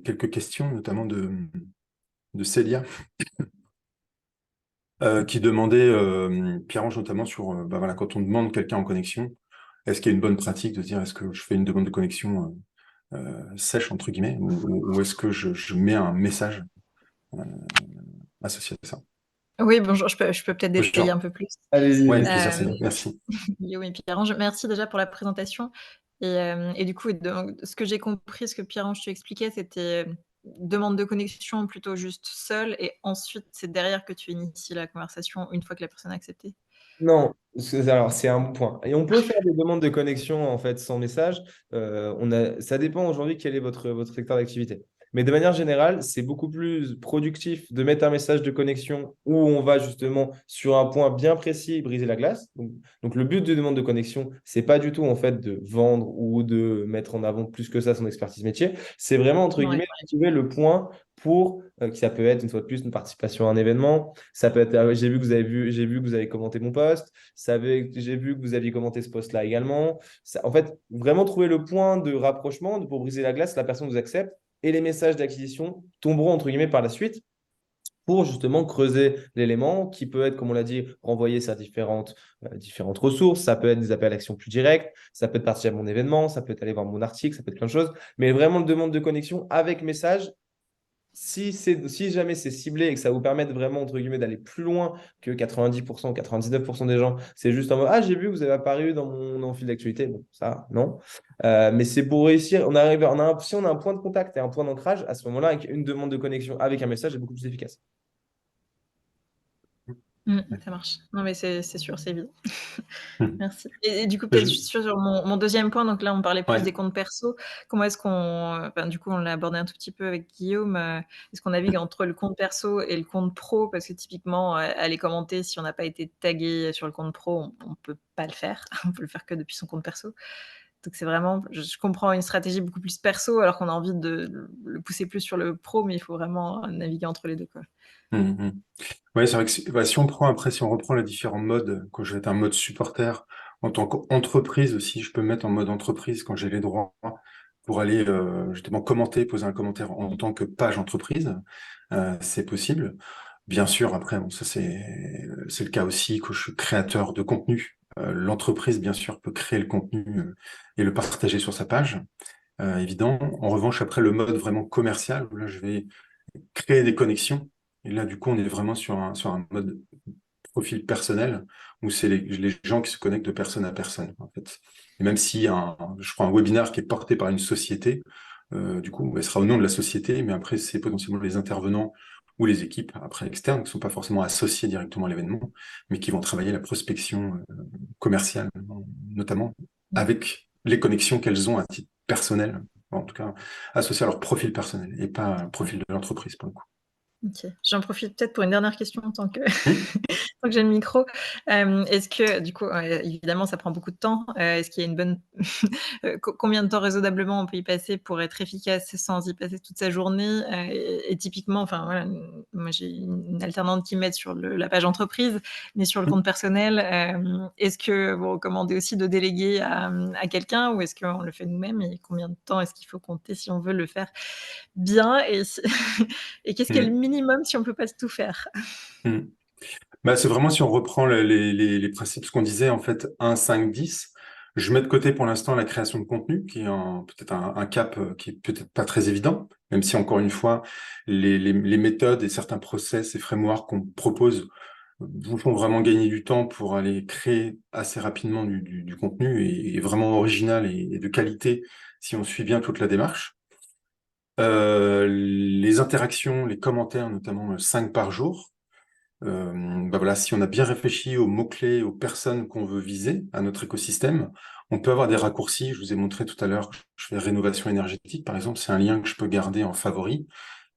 quelques questions, notamment de Célia, qui demandait, Pierre-Ange notamment, sur bah voilà, quand on demande quelqu'un en connexion, est-ce qu'il y a une bonne pratique de dire est-ce que je fais une demande de connexion sèche, entre guillemets, ou est-ce que je mets un message euh, associé à ça? Oui, bonjour, je peux peut-être détailler un Jean. peu plus. Allez-y, Ouais, avec allez-y. plaisir, Euh, Célia. Merci. Guillaume et Pierre-Ange, merci déjà pour la présentation. Et du coup, ce que j'ai compris, ce que Pierre-Ange tu expliquais, c'était demande de connexion plutôt juste seule, et ensuite c'est derrière que tu inities la conversation une fois que la personne a accepté. Non, alors c'est un bon point. Et on peut faire des demandes de connexion en fait sans message. Ça dépend aujourd'hui quel est votre secteur d'activité. Mais de manière générale, c'est beaucoup plus productif de mettre un message de connexion où on va justement sur un point bien précis briser la glace. Donc, le but de demande de connexion, c'est pas du tout en fait de vendre ou de mettre en avant plus que ça son expertise métier. C'est vraiment entre Ouais. guillemets de trouver le point pour que ça peut être une fois de plus une participation à un événement. Ça peut être, j'ai vu que vous avez commenté mon post. J'ai vu que vous aviez commenté ce post-là également. En fait, vraiment trouver le point de rapprochement pour briser la glace, la personne vous accepte et les messages d'acquisition tomberont entre guillemets par la suite pour justement creuser l'élément qui peut être, comme on l'a dit, renvoyer sur différentes ressources. Ça peut être des appels à l'action plus directs, ça peut être partir à mon événement, ça peut être aller voir mon article, ça peut être plein de choses. Mais vraiment, le demande de connexion avec message, si jamais c'est ciblé et que ça vous permet vraiment, entre guillemets, d'aller plus loin que 90%, 99% des gens, c'est juste en mode, ah, j'ai vu que vous avez apparu dans mon fil d'actualité. Bon, ça, non. Mais c'est pour réussir. Si on a un point de contact et un point d'ancrage, à ce moment-là, avec une demande de connexion avec un message, est beaucoup plus efficace. Ça marche. Non, mais c'est sûr, c'est évident. Hmm. Merci. Et du coup, Et peut-être juste sur mon deuxième point, donc là, on parlait plus Ouais. des comptes perso. Comment est-ce qu'on enfin, du coup, on l'a abordé un tout petit peu avec Guillaume, est-ce qu'on navigue entre le compte perso et le compte pro? Parce que typiquement, aller commenter, si on n'a pas été tagué sur le compte pro, on peut pas le faire. On peut le faire que depuis son compte perso. Donc c'est vraiment je comprends une stratégie beaucoup plus perso, alors qu'on a envie de le pousser plus sur le pro, mais il faut vraiment naviguer entre les 2, quoi. Ouais, c'est vrai que si on reprend les différents modes, quand je vais être un mode supporter, en tant qu'entreprise aussi, je peux me mettre en mode entreprise quand j'ai les droits pour aller justement commenter, poser un commentaire en tant que page entreprise. C'est possible. Bien sûr, après, bon, ça c'est le cas aussi quand je suis créateur de contenu. L'entreprise, bien sûr, peut créer le contenu et le partager sur sa page. Évident. En revanche, après, le mode vraiment commercial, où là, je vais créer des connexions. Et là, du coup, on est vraiment sur un mode profil personnel où c'est les gens qui se connectent de personne à personne, en fait. Et même si je prends un webinaire qui est porté par une société, du coup, elle sera au nom de la société, mais après, c'est potentiellement les intervenants ou les équipes après externes qui ne sont pas forcément associés directement à l'événement, mais qui vont travailler la prospection commerciale, notamment avec les connexions qu'elles ont à titre personnel, en tout cas associées à leur profil personnel et pas au profil de l'entreprise pour le coup. OK. J'en profite peut-être pour une dernière question en tant que Hmm. tant que j'ai le micro. Est-ce que du coup, évidemment, ça prend beaucoup de temps. Est-ce qu'il y a une bonne combien de temps raisonnablement on peut y passer pour être efficace sans y passer toute sa journée? Et typiquement, enfin voilà, moi j'ai une alternante qui m'aide sur la page entreprise, mais sur le compte personnel, est-ce que vous recommandez aussi de déléguer à quelqu'un ou est-ce qu'on le fait nous-mêmes et combien de temps est-ce qu'il faut compter si on veut le faire bien et qu'est-ce qui est le Hmm. minimum si on peut pas tout faire? Hmm. Bah, c'est vraiment si on reprend les principes, ce qu'on disait en fait 1, 5, 10. Je mets de côté pour l'instant la création de contenu, qui est peut-être un cap qui est peut-être pas très évident, même si encore une fois, les méthodes et certains process et frameworks qu'on propose vous font vraiment gagner du temps pour aller créer assez rapidement du contenu et vraiment original et de qualité si on suit bien toute la démarche. Les interactions, les commentaires, notamment 5 par jour. Bah voilà, si on a bien réfléchi aux mots-clés, aux personnes qu'on veut viser, à notre écosystème, on peut avoir des raccourcis. Je vous ai montré tout à l'heure que je fais rénovation énergétique, par exemple. C'est un lien que je peux garder en favori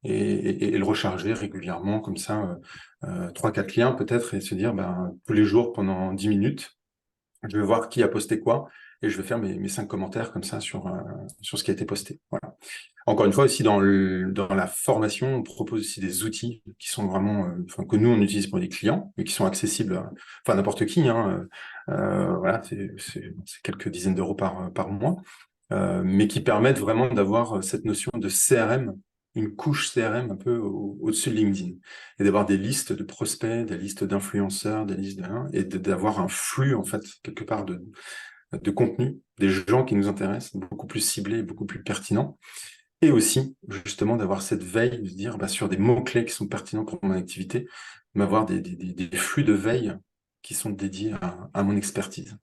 et le recharger régulièrement, comme ça, 3-4 liens peut-être, et se dire, ben, tous les jours, pendant 10 minutes, je vais voir qui a posté quoi, et je vais faire mes 5 commentaires comme ça sur ce qui a été posté. Voilà. Encore une fois, aussi dans la formation, on propose aussi des outils qui sont vraiment, enfin, que nous on utilise pour les clients, mais qui sont accessibles à n'importe qui. Hein, voilà, c'est quelques dizaines d'euros par mois, mais qui permettent vraiment d'avoir cette notion de CRM, une couche CRM un peu au-dessus de LinkedIn, et d'avoir des listes de prospects, des listes d'influenceurs, des listes et d'avoir un flux en fait quelque part de contenu, des gens qui nous intéressent, beaucoup plus ciblés, beaucoup plus pertinents. Et aussi, justement, d'avoir cette veille, de se dire, bah, sur des mots-clés qui sont pertinents pour mon activité, m'avoir des flux de veille qui sont dédiés à mon expertise.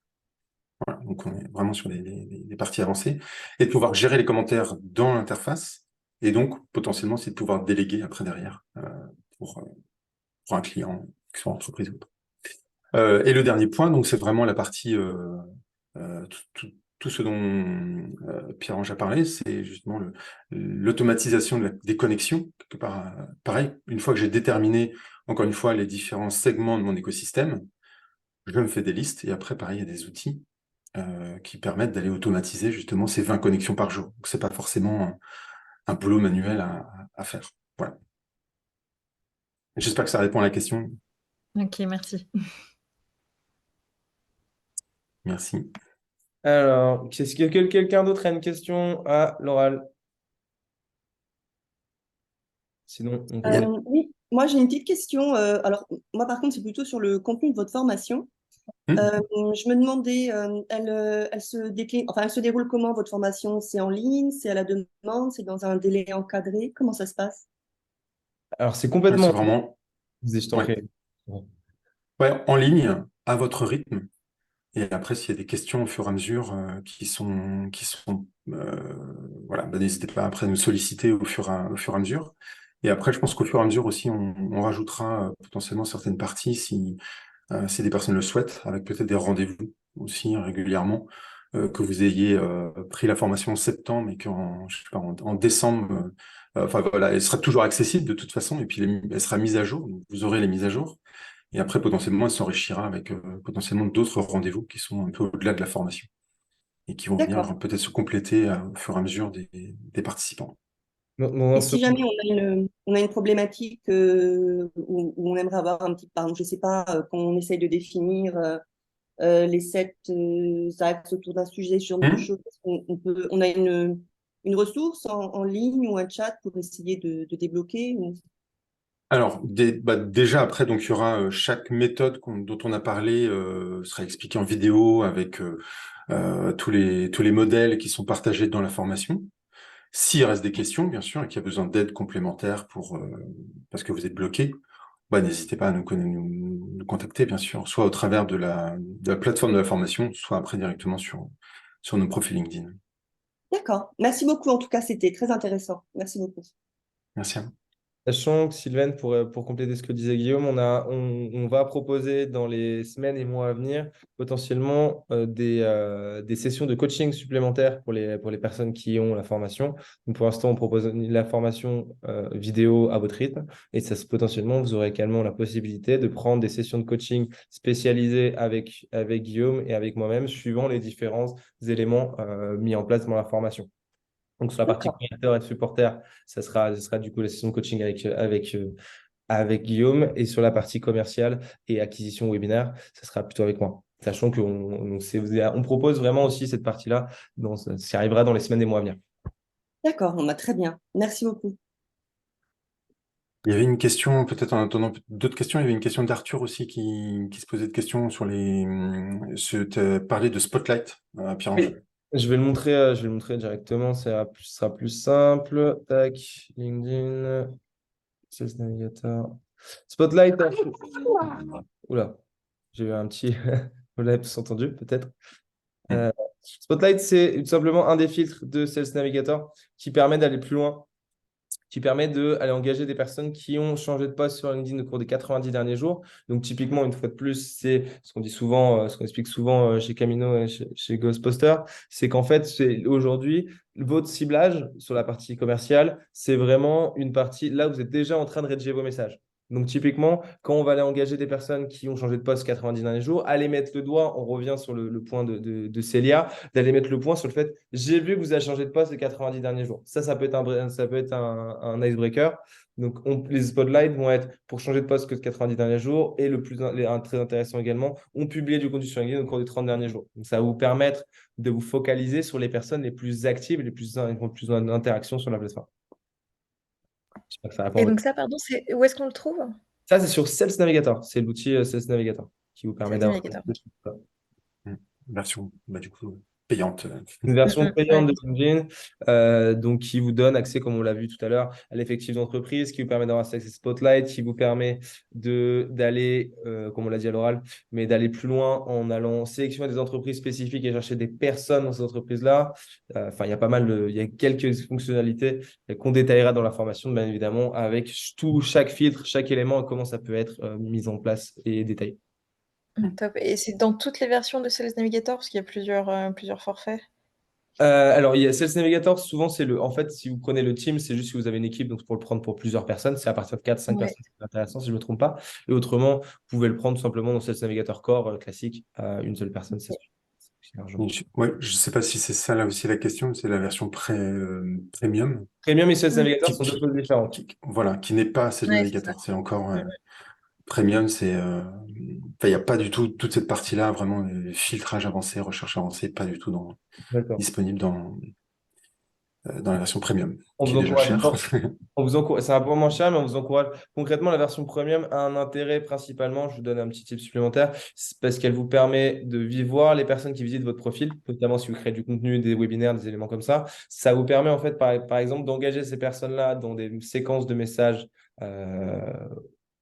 Voilà, donc on est vraiment sur des parties avancées. Et de pouvoir gérer les commentaires dans l'interface, et donc, potentiellement, c'est de pouvoir déléguer après derrière pour, pour un client, que ce soit entreprise ou autre. Et le dernier point, donc, c'est vraiment la partie tout ce dont Pierre-Ange a parlé, c'est justement l'automatisation des connexions. Quelque part, pareil, une fois que j'ai déterminé, encore une fois, les différents segments de mon écosystème, je me fais des listes et après, pareil, il y a des outils qui permettent d'aller automatiser justement ces 20 connexions par jour. Donc, c'est pas forcément un boulot manuel à faire. Voilà. J'espère que ça répond à la question. Ok, merci. Merci. Alors, est-ce que quelqu'un d'autre a une question à l'oral? Sinon, on continue. Oui, moi j'ai une petite question. Alors, moi par contre, c'est plutôt sur le contenu de votre formation. Je me demandais, elle se décline, enfin, elle se déroule comment votre formation? C'est en ligne, c'est à la demande, c'est dans un délai encadré? Comment ça se passe? Alors, c'est C'est complètement. vraiment Je t'en ouais. prie. Ouais, en ligne, à votre rythme. Et après, s'il y a des questions au fur et à mesure voilà, bah, n'hésitez pas après à nous solliciter au fur et à mesure. Et après, je pense qu'au fur et à mesure aussi, on rajoutera potentiellement certaines parties si des personnes le souhaitent, avec peut-être des rendez-vous aussi régulièrement, que vous ayez pris la formation en septembre et je sais pas, en décembre, enfin voilà, elle sera toujours accessible de toute façon, et puis elle sera mise à jour, donc vous aurez les mises à jour. Et après, potentiellement, elle s'enrichira avec potentiellement d'autres rendez-vous qui sont un peu au-delà de la formation et qui vont venir D'accord. peut-être se compléter au fur et à mesure des participants. Et si jamais on a une problématique où on aimerait avoir un petit, par exemple, je sais pas, qu'on essaye de définir les 7 axes autour d'un sujet, ce genre de choses, on a une ressource en ligne ou un chat pour essayer de débloquer Alors, déjà après, donc il y aura chaque méthode dont on a parlé sera expliquée en vidéo avec tous les modèles qui sont partagés dans la formation. S'il reste des questions, bien sûr, et qu'il y a besoin d'aide complémentaire parce que vous êtes bloqué, bah, n'hésitez pas à nous contacter, bien sûr, soit au travers de la plateforme de la formation, soit après directement sur nos profils LinkedIn. D'accord. Merci beaucoup. En tout cas, c'était très intéressant. Merci beaucoup. Merci à vous. Sachant que Sylvain, pour compléter ce que disait Guillaume, on va proposer dans les semaines et mois à venir potentiellement des sessions de coaching supplémentaires pour les personnes qui ont la formation. Donc pour l'instant, on propose la formation vidéo à votre rythme et potentiellement, vous aurez également la possibilité de prendre des sessions de coaching spécialisées avec Guillaume et avec moi-même, suivant les différents éléments mis en place dans la formation. Donc, sur la partie D'accord. créateur et supporter, ça sera du coup la session de coaching avec Guillaume. Et sur la partie commerciale et acquisition webinaire, ça sera plutôt avec moi. Sachant on propose vraiment aussi cette partie-là. Ça arrivera dans les semaines et mois à venir. D'accord. On va très bien. Merci beaucoup. Il y avait une question, peut-être en attendant d'autres questions, il y avait une question d'Arthur aussi qui se posait de questions sur parler de Spotlight, Pierre-Ange. Oui. Je vais le montrer directement. Ça sera plus simple. Tac, LinkedIn, Sales Navigator. Spotlight. Oula, j'ai eu un petit. Vous l'avez tous entendu, peut-être. Spotlight, c'est tout simplement un des filtres de Sales Navigator qui permet d'aller plus loin, qui permet d'aller engager des personnes qui ont changé de poste sur LinkedIn au cours des 90 derniers jours. Donc, typiquement, une fois de plus, c'est ce qu'on dit souvent, ce qu'on explique souvent chez Camino et chez Ghostposter, c'est qu'en fait, aujourd'hui, votre ciblage sur la partie commerciale, c'est vraiment une partie là où vous êtes déjà en train de rédiger vos messages. Donc, typiquement, quand on va aller engager des personnes qui ont changé de poste 90 derniers jours, aller mettre le doigt, on revient sur le point de Célia, d'aller mettre le point sur le fait, j'ai vu que vous avez changé de poste les 90 derniers jours. Ça peut être un icebreaker. Donc, les spotlights vont être pour changer de poste que 90 derniers jours. Et très intéressant également, on publie du contenu sur LinkedIn au cours des 30 derniers jours. Donc, ça va vous permettre de vous focaliser sur les personnes les plus actives et les plus d'interactions sur la plateforme. J'espère que ça répond à Et votre donc ça, pardon, où est-ce qu'on le trouve? Ça, c'est sur Sales Navigator. C'est l'outil Sales Navigator qui vous permet Sales d'avoir Navigator. Version, du coup, payante. une version payante Ouais. de LinkedIn, donc qui vous donne accès, comme on l'a vu tout à l'heure, à l'effectif d'entreprise, qui vous permet d'avoir accès à Spotlight, qui vous permet d'aller, comme on l'a dit à l'oral, mais d'aller plus loin en allant sélectionner des entreprises spécifiques et chercher des personnes dans ces entreprises-là. Enfin, il y a pas mal il y a quelques fonctionnalités qu'on détaillera dans la formation, bien évidemment, avec chaque filtre, chaque élément et comment ça peut être mis en place et détaillé. Top. Et c'est dans toutes les versions de Sales Navigator parce qu'il y a plusieurs forfaits? Alors, Sales Navigator, souvent, en fait, si vous prenez le team, c'est juste si vous avez une équipe, donc pour le prendre pour plusieurs personnes, c'est à partir de 4-5 Ouais. personnes, c'est intéressant, si je ne me trompe pas. Et autrement, vous pouvez le prendre tout simplement dans Sales Navigator Core classique, une seule personne, c'est largement. Ouais, je sais pas si c'est ça là aussi la question, c'est la version premium, Premium et Sales Navigator qui, sont deux qui- choses différentes. voilà, qui n'est pas Sales Ouais, c'est ça. Navigator. C'est encore Ouais. premium, enfin, il n'y a pas du tout toute cette partie-là, vraiment, filtrage avancé, recherche avancée, pas du tout D'accord. disponible dans la version premium, On qui vous est déjà encourage chère. fort. C'est un peu moins cher, mais on vous encourage. Concrètement, la version premium a un intérêt principalement, je vous donne un petit tip supplémentaire, c'est parce qu'elle vous permet de voir les personnes qui visitent votre profil, notamment si vous créez du contenu, des webinaires, des éléments comme ça. Ça vous permet en fait, par exemple, d'engager ces personnes-là dans des séquences de messages euh,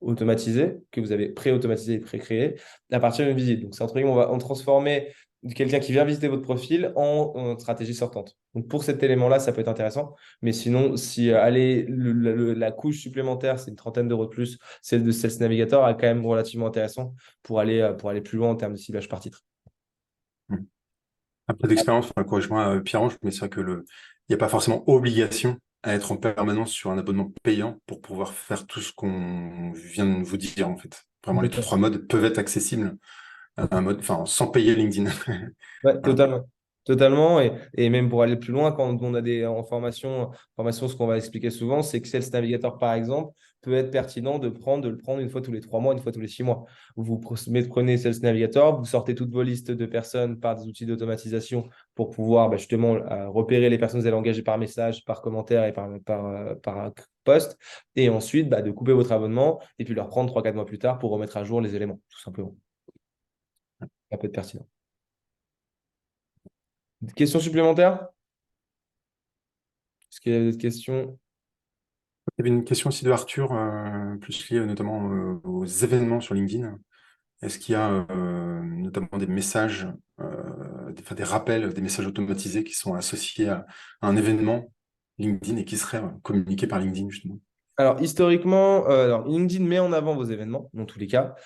automatisés, que vous avez pré-automatisés et pré-créés, à partir d'une visite. Donc, c'est entre guillemets, on transformer quelqu'un qui vient visiter votre profil en stratégie sortante. Donc, pour cet élément-là, ça peut être intéressant. Mais sinon, si la couche supplémentaire, c'est une trentaine d'euros de plus, celle de Sales Navigator est quand même relativement intéressant pour aller plus loin en termes de ciblage par titre. Après d'expérience, enfin, quoi, je vois Pierre-Ange, mais c'est vrai que il n'y a pas forcément obligation à être en permanence sur un abonnement payant pour pouvoir faire tout ce qu'on vient de vous dire, en fait. Vraiment, les Complètement. trois modes peuvent être accessibles à un mode, enfin, sans payer LinkedIn. Ouais, Voilà. totalement. Totalement. Et même pour aller plus loin, quand on a des en formation, ce qu'on va expliquer souvent, c'est que Sales Navigator, par exemple, peut être pertinent de le prendre une fois tous les 3 mois, une fois tous les 6 mois. Vous prenez Sales Navigator, vous sortez toutes vos listes de personnes par des outils d'automatisation pour pouvoir justement repérer les personnes que vous allez engager par message, par commentaire et par post. Et ensuite, de couper votre abonnement et puis leur prendre 3-4 mois plus tard pour remettre à jour les éléments, tout simplement. Ça peut être pertinent. Question supplémentaire? Est-ce qu'il y a d'autres questions? Il y avait une question aussi de Arthur, plus liée notamment aux événements sur LinkedIn. Est-ce qu'il y a notamment des messages, enfin, des rappels, des messages automatisés qui sont associés à un événement LinkedIn et qui seraient communiqués par LinkedIn, justement? Alors, historiquement, LinkedIn met en avant vos événements, dans tous les cas.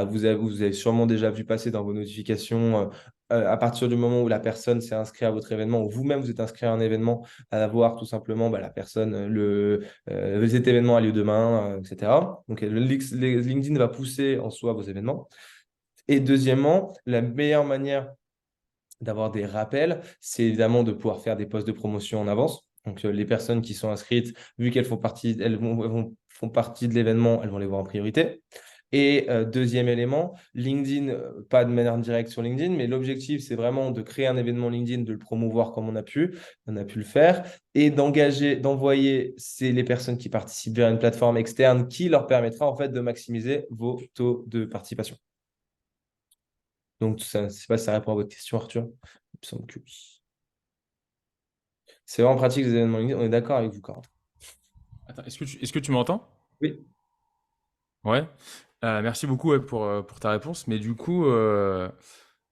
Vous avez sûrement déjà vu passer dans vos notifications, à partir du moment où la personne s'est inscrite à votre événement, ou vous-même vous êtes inscrit à un événement, à voir tout simplement la personne, cet événement a lieu demain, etc. Donc, LinkedIn va pousser en soi vos événements. Et deuxièmement, la meilleure manière d'avoir des rappels, c'est évidemment de pouvoir faire des posts de promotion en avance. Donc, les personnes qui sont inscrites, vu qu'elles font partie de l'événement, elles vont les voir en priorité. Et deuxième élément, LinkedIn, pas de manière directe sur LinkedIn, mais l'objectif, c'est vraiment de créer un événement LinkedIn, de le promouvoir comme on a pu le faire, et d'envoyer les personnes qui participent vers une plateforme externe qui leur permettra en fait de maximiser vos taux de participation. Donc, ça, je ne sais pas si ça répond à votre question, Arthur. Il me semble que oui. C'est vraiment pratique les événements LinkedIn. On est d'accord avec vous, Corentin. Attends, est-ce que tu m'entends? Oui. Ouais. Merci beaucoup, ouais, pour ta réponse. Mais du coup, je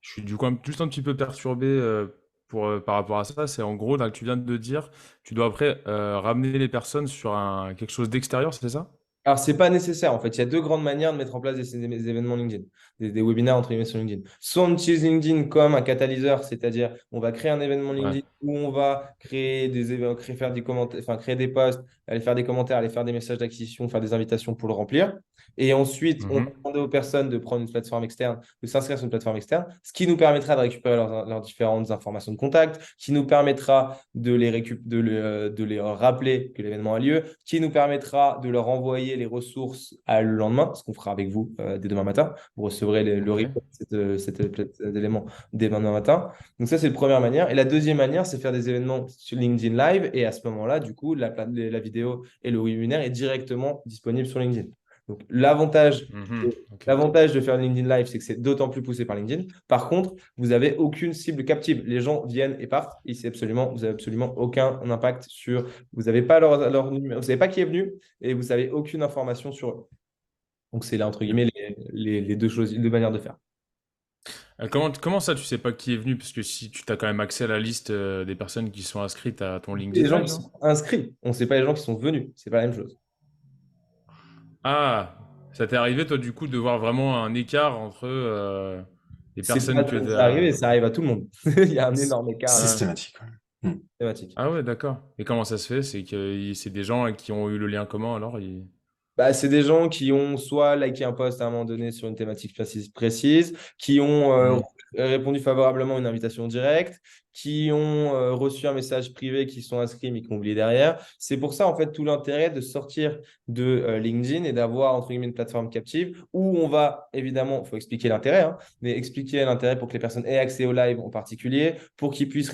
suis du coup juste un petit peu perturbé par rapport à ça. C'est en gros, là, que tu viens de dire, tu dois après ramener les personnes sur quelque chose d'extérieur, c'est ça? Alors, ce n'est pas nécessaire. En fait, il y a deux grandes manières de mettre en place des événements LinkedIn, des webinaires entre guillemets sur LinkedIn. Soit on utilise LinkedIn comme un catalyseur, c'est-à-dire on va créer un événement Ouais. LinkedIn où on va créer des événements, faire des commentaires, enfin créer des posts, aller faire des commentaires, aller faire des messages d'acquisition, faire des invitations pour le remplir. Et ensuite, on va Mhm. demander aux personnes de prendre une plateforme externe, de s'inscrire sur une plateforme externe, ce qui nous permettra de récupérer leurs différentes informations de contact, qui nous permettra de les rappeler que l'événement a lieu, qui nous permettra de leur envoyer les ressources le lendemain, ce qu'on fera avec vous dès demain matin. Vous recevrez le Ok. replay de cet élément dès demain matin. Donc ça, c'est la première manière. Et la deuxième manière, c'est faire des événements sur LinkedIn Live. Et à ce moment-là, du coup, la vidéo et le webinaire est directement disponible sur LinkedIn. Donc, Mhm. Ok. l'avantage de faire LinkedIn Live, c'est que c'est d'autant plus poussé par LinkedIn. Par contre, vous n'avez aucune cible captive. Les gens viennent et partent. Et vous n'avez absolument aucun impact sur. Vous n'avez pas leur numéro, vous savez pas qui est venu et vous n'avez aucune information sur eux. Donc, c'est là, entre guillemets, les deux choses, les deux manières de faire. Comment ça, tu sais pas qui est venu? Parce que si tu as quand même accès à la liste des personnes qui sont inscrites à ton Les LinkedIn gens Live, qui non? sont inscrits, on ne sait pas les gens qui sont venus. C'est pas la même chose. Ah, ça t'est arrivé, toi, du coup, de voir vraiment un écart entre les C'est personnes pas que tu c'est arrivé, as... ça arrive à tout le monde. Il y a un énorme écart. Ah, Systématique. Ouais. Mm. thématique. Ah ouais, d'accord. Et comment ça se fait? C'est que c'est des gens qui ont eu le lien commun alors Bah, c'est des gens qui ont soit liké un post à un moment donné sur une thématique précise, qui ont Hmm. répondu favorablement à une invitation directe, qui ont reçu un message privé, qui sont inscrits mais qui ont oublié derrière. C'est pour ça, en fait, tout l'intérêt de sortir de LinkedIn et d'avoir, entre guillemets, une plateforme captive où on va, évidemment, il faut expliquer l'intérêt, hein, mais expliquer l'intérêt pour que les personnes aient accès au live en particulier, Hmm. pour qu'ils puissent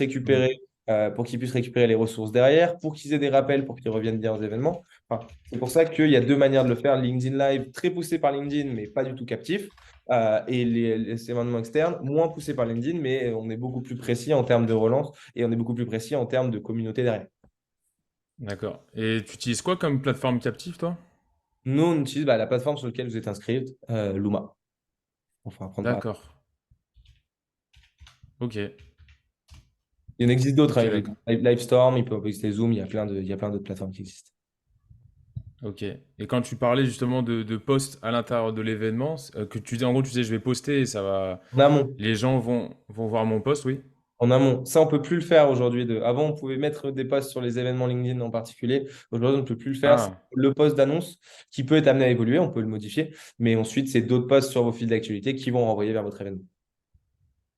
récupérer les ressources derrière, pour qu'ils aient des rappels, pour qu'ils reviennent bien aux événements. Enfin, c'est pour ça qu'il y a deux manières de le faire. LinkedIn Live, très poussé par LinkedIn, mais pas du tout captif. Et les événements externes, moins poussés par LinkedIn, mais on est beaucoup plus précis en termes de relance et on est beaucoup plus précis en termes de communauté derrière. D'accord. Et tu utilises quoi comme plateforme captive, toi? Nous, on utilise la plateforme sur laquelle vous êtes inscrite, Luma. Enfin, apprendre par. D'accord. Ok. Il en existe d'autres, Ok, hein. d'accord. Livestorm, il peut exister Zoom, il y a plein d'autres plateformes qui existent. Ok. Et quand tu parlais justement de posts à l'intérieur de l'événement, que tu dis en gros, tu disais je vais poster et ça va, En amont. les gens vont voir mon post, oui. En amont. Ça, on ne peut plus le faire aujourd'hui. Avant, on pouvait mettre des posts sur les événements LinkedIn en particulier. Aujourd'hui, on ne peut plus le faire. C'est Ah. le post d'annonce qui peut être amené à évoluer, on peut le modifier. Mais ensuite, c'est d'autres posts sur vos fils d'actualité qui vont renvoyer vers votre événement.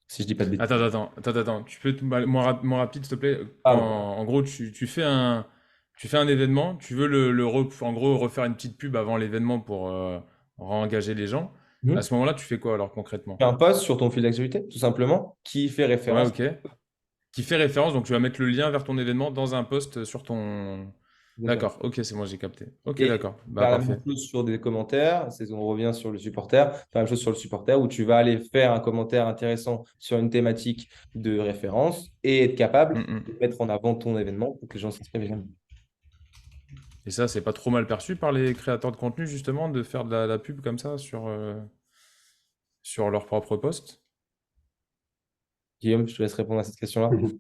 Si je dis pas de bêtises. Attends. Tu peux être moins rapide, s'il te plaît. Quand, Pardon. en gros, tu fais un événement, tu veux en gros refaire une petite pub avant l'événement pour re-engager les gens. À Mhm. ce moment-là, tu fais quoi alors Tu concrètement? fais un post sur ton fil d'actualité, tout simplement, qui fait Ouais, référence. ok. Qui fait référence, donc tu vas mettre le lien vers ton événement dans un post sur ton. Exactement. D'accord, ok, c'est moi, j'ai capté. Ok, Et d'accord. Bah faire la même parfait. chose sur des commentaires, on revient sur le supporter, faire la même chose sur le supporter où tu vas aller faire un commentaire intéressant sur une thématique de référence et être capable Mm, mm. de mettre en avant ton événement pour que les gens s'inscrivent également. Et ça, c'est pas trop mal perçu par les créateurs de contenu, justement, de faire de la pub comme ça sur leur propre post? Guillaume, je te laisse répondre à cette question-là. Mhm.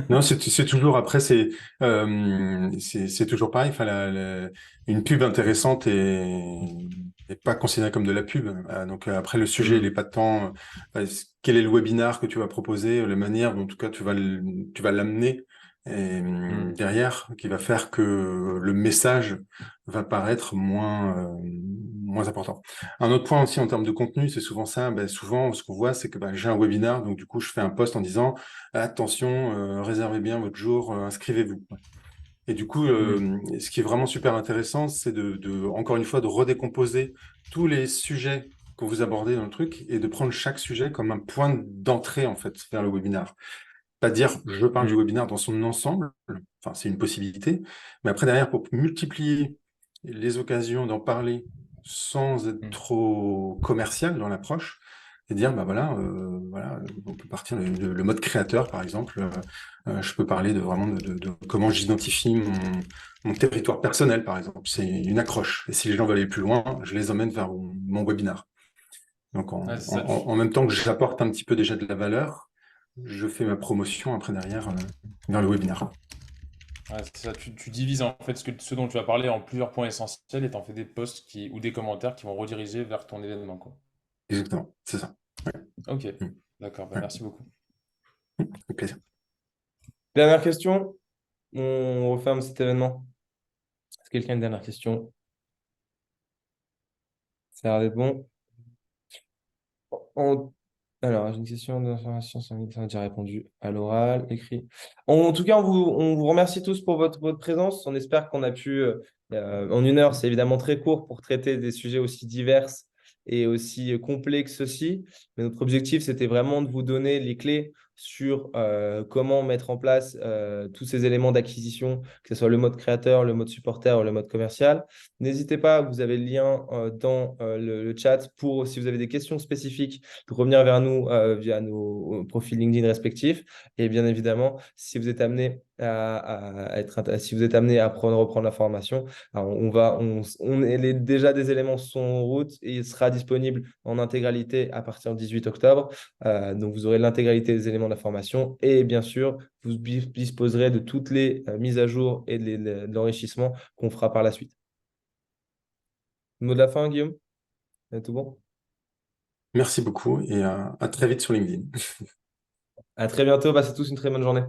Non, c'est toujours après c'est toujours pareil. Enfin, une pub intéressante est pas considérée comme de la pub. Donc après le sujet, il est Mm, pas tant quel est le webinar que tu vas proposer, la manière dont en tout cas tu vas l'amener et mm. derrière qui va faire que le message va paraître moins important. Un autre point aussi en termes de contenu, c'est souvent ça. Souvent, ce qu'on voit, c'est que j'ai un webinar, donc du coup, je fais un post en disant attention, réservez bien votre jour, inscrivez-vous. Et du coup, Mm. ce qui est vraiment super intéressant, c'est encore une fois, de redécomposer tous les sujets que vous abordez dans le truc et de prendre chaque sujet comme un point d'entrée, en fait, vers le webinar. Pas dire je parle du Mm. webinaire dans son ensemble, enfin, c'est une possibilité, mais après, derrière, pour multiplier les occasions d'en parler sans être Mm. trop commercial dans l'approche, et dire, voilà, on peut partir le mode créateur, par exemple. Je peux parler vraiment de comment j'identifie mon territoire personnel, par exemple. C'est une accroche. Et si les gens veulent aller plus loin, je les emmène vers mon webinar. Donc, Ouais, c'est ça. en même temps que j'apporte un petit peu déjà de la valeur, je fais ma promotion après derrière vers le webinar. Ouais, c'est ça. Tu divises en fait ce dont tu vas parler en plusieurs points essentiels et t'en fais des posts ou des commentaires qui vont rediriger vers ton événement, quoi. Exactement, c'est ça. Ok, Mm. d'accord. Bah, Ouais. merci beaucoup. Avec plaisir. Dernière question, on referme cet événement. Est-ce que quelqu'un a une dernière question? Ça a l'air d'être bon. On- Alors, j'ai une question d'information, ça a déjà répondu à l'oral, écrit. En tout cas, on vous remercie tous pour votre présence. On espère qu'on a pu, en une heure, c'est évidemment très court pour traiter des sujets aussi divers et aussi complets que ceux-ci. Mais notre objectif, c'était vraiment de vous donner les clés sur comment mettre en place tous ces éléments d'acquisition, que ce soit le mode créateur, le mode supporter ou le mode commercial. N'hésitez pas, vous avez le lien dans le chat pour, si vous avez des questions spécifiques, de revenir vers nous via nos profils LinkedIn respectifs. Et bien évidemment, si vous êtes amené si vous êtes amené à reprendre la formation, alors déjà des éléments sont en route et il sera disponible en intégralité à partir du 18 octobre. Donc, vous aurez l'intégralité des éléments de la formation et bien sûr, vous disposerez de toutes les mises à jour et de l'enrichissement qu'on fera par la suite. Mot de la fin, Guillaume? C'est tout bon? Merci beaucoup et à très vite sur LinkedIn. À très bientôt. Passez tous une très bonne journée.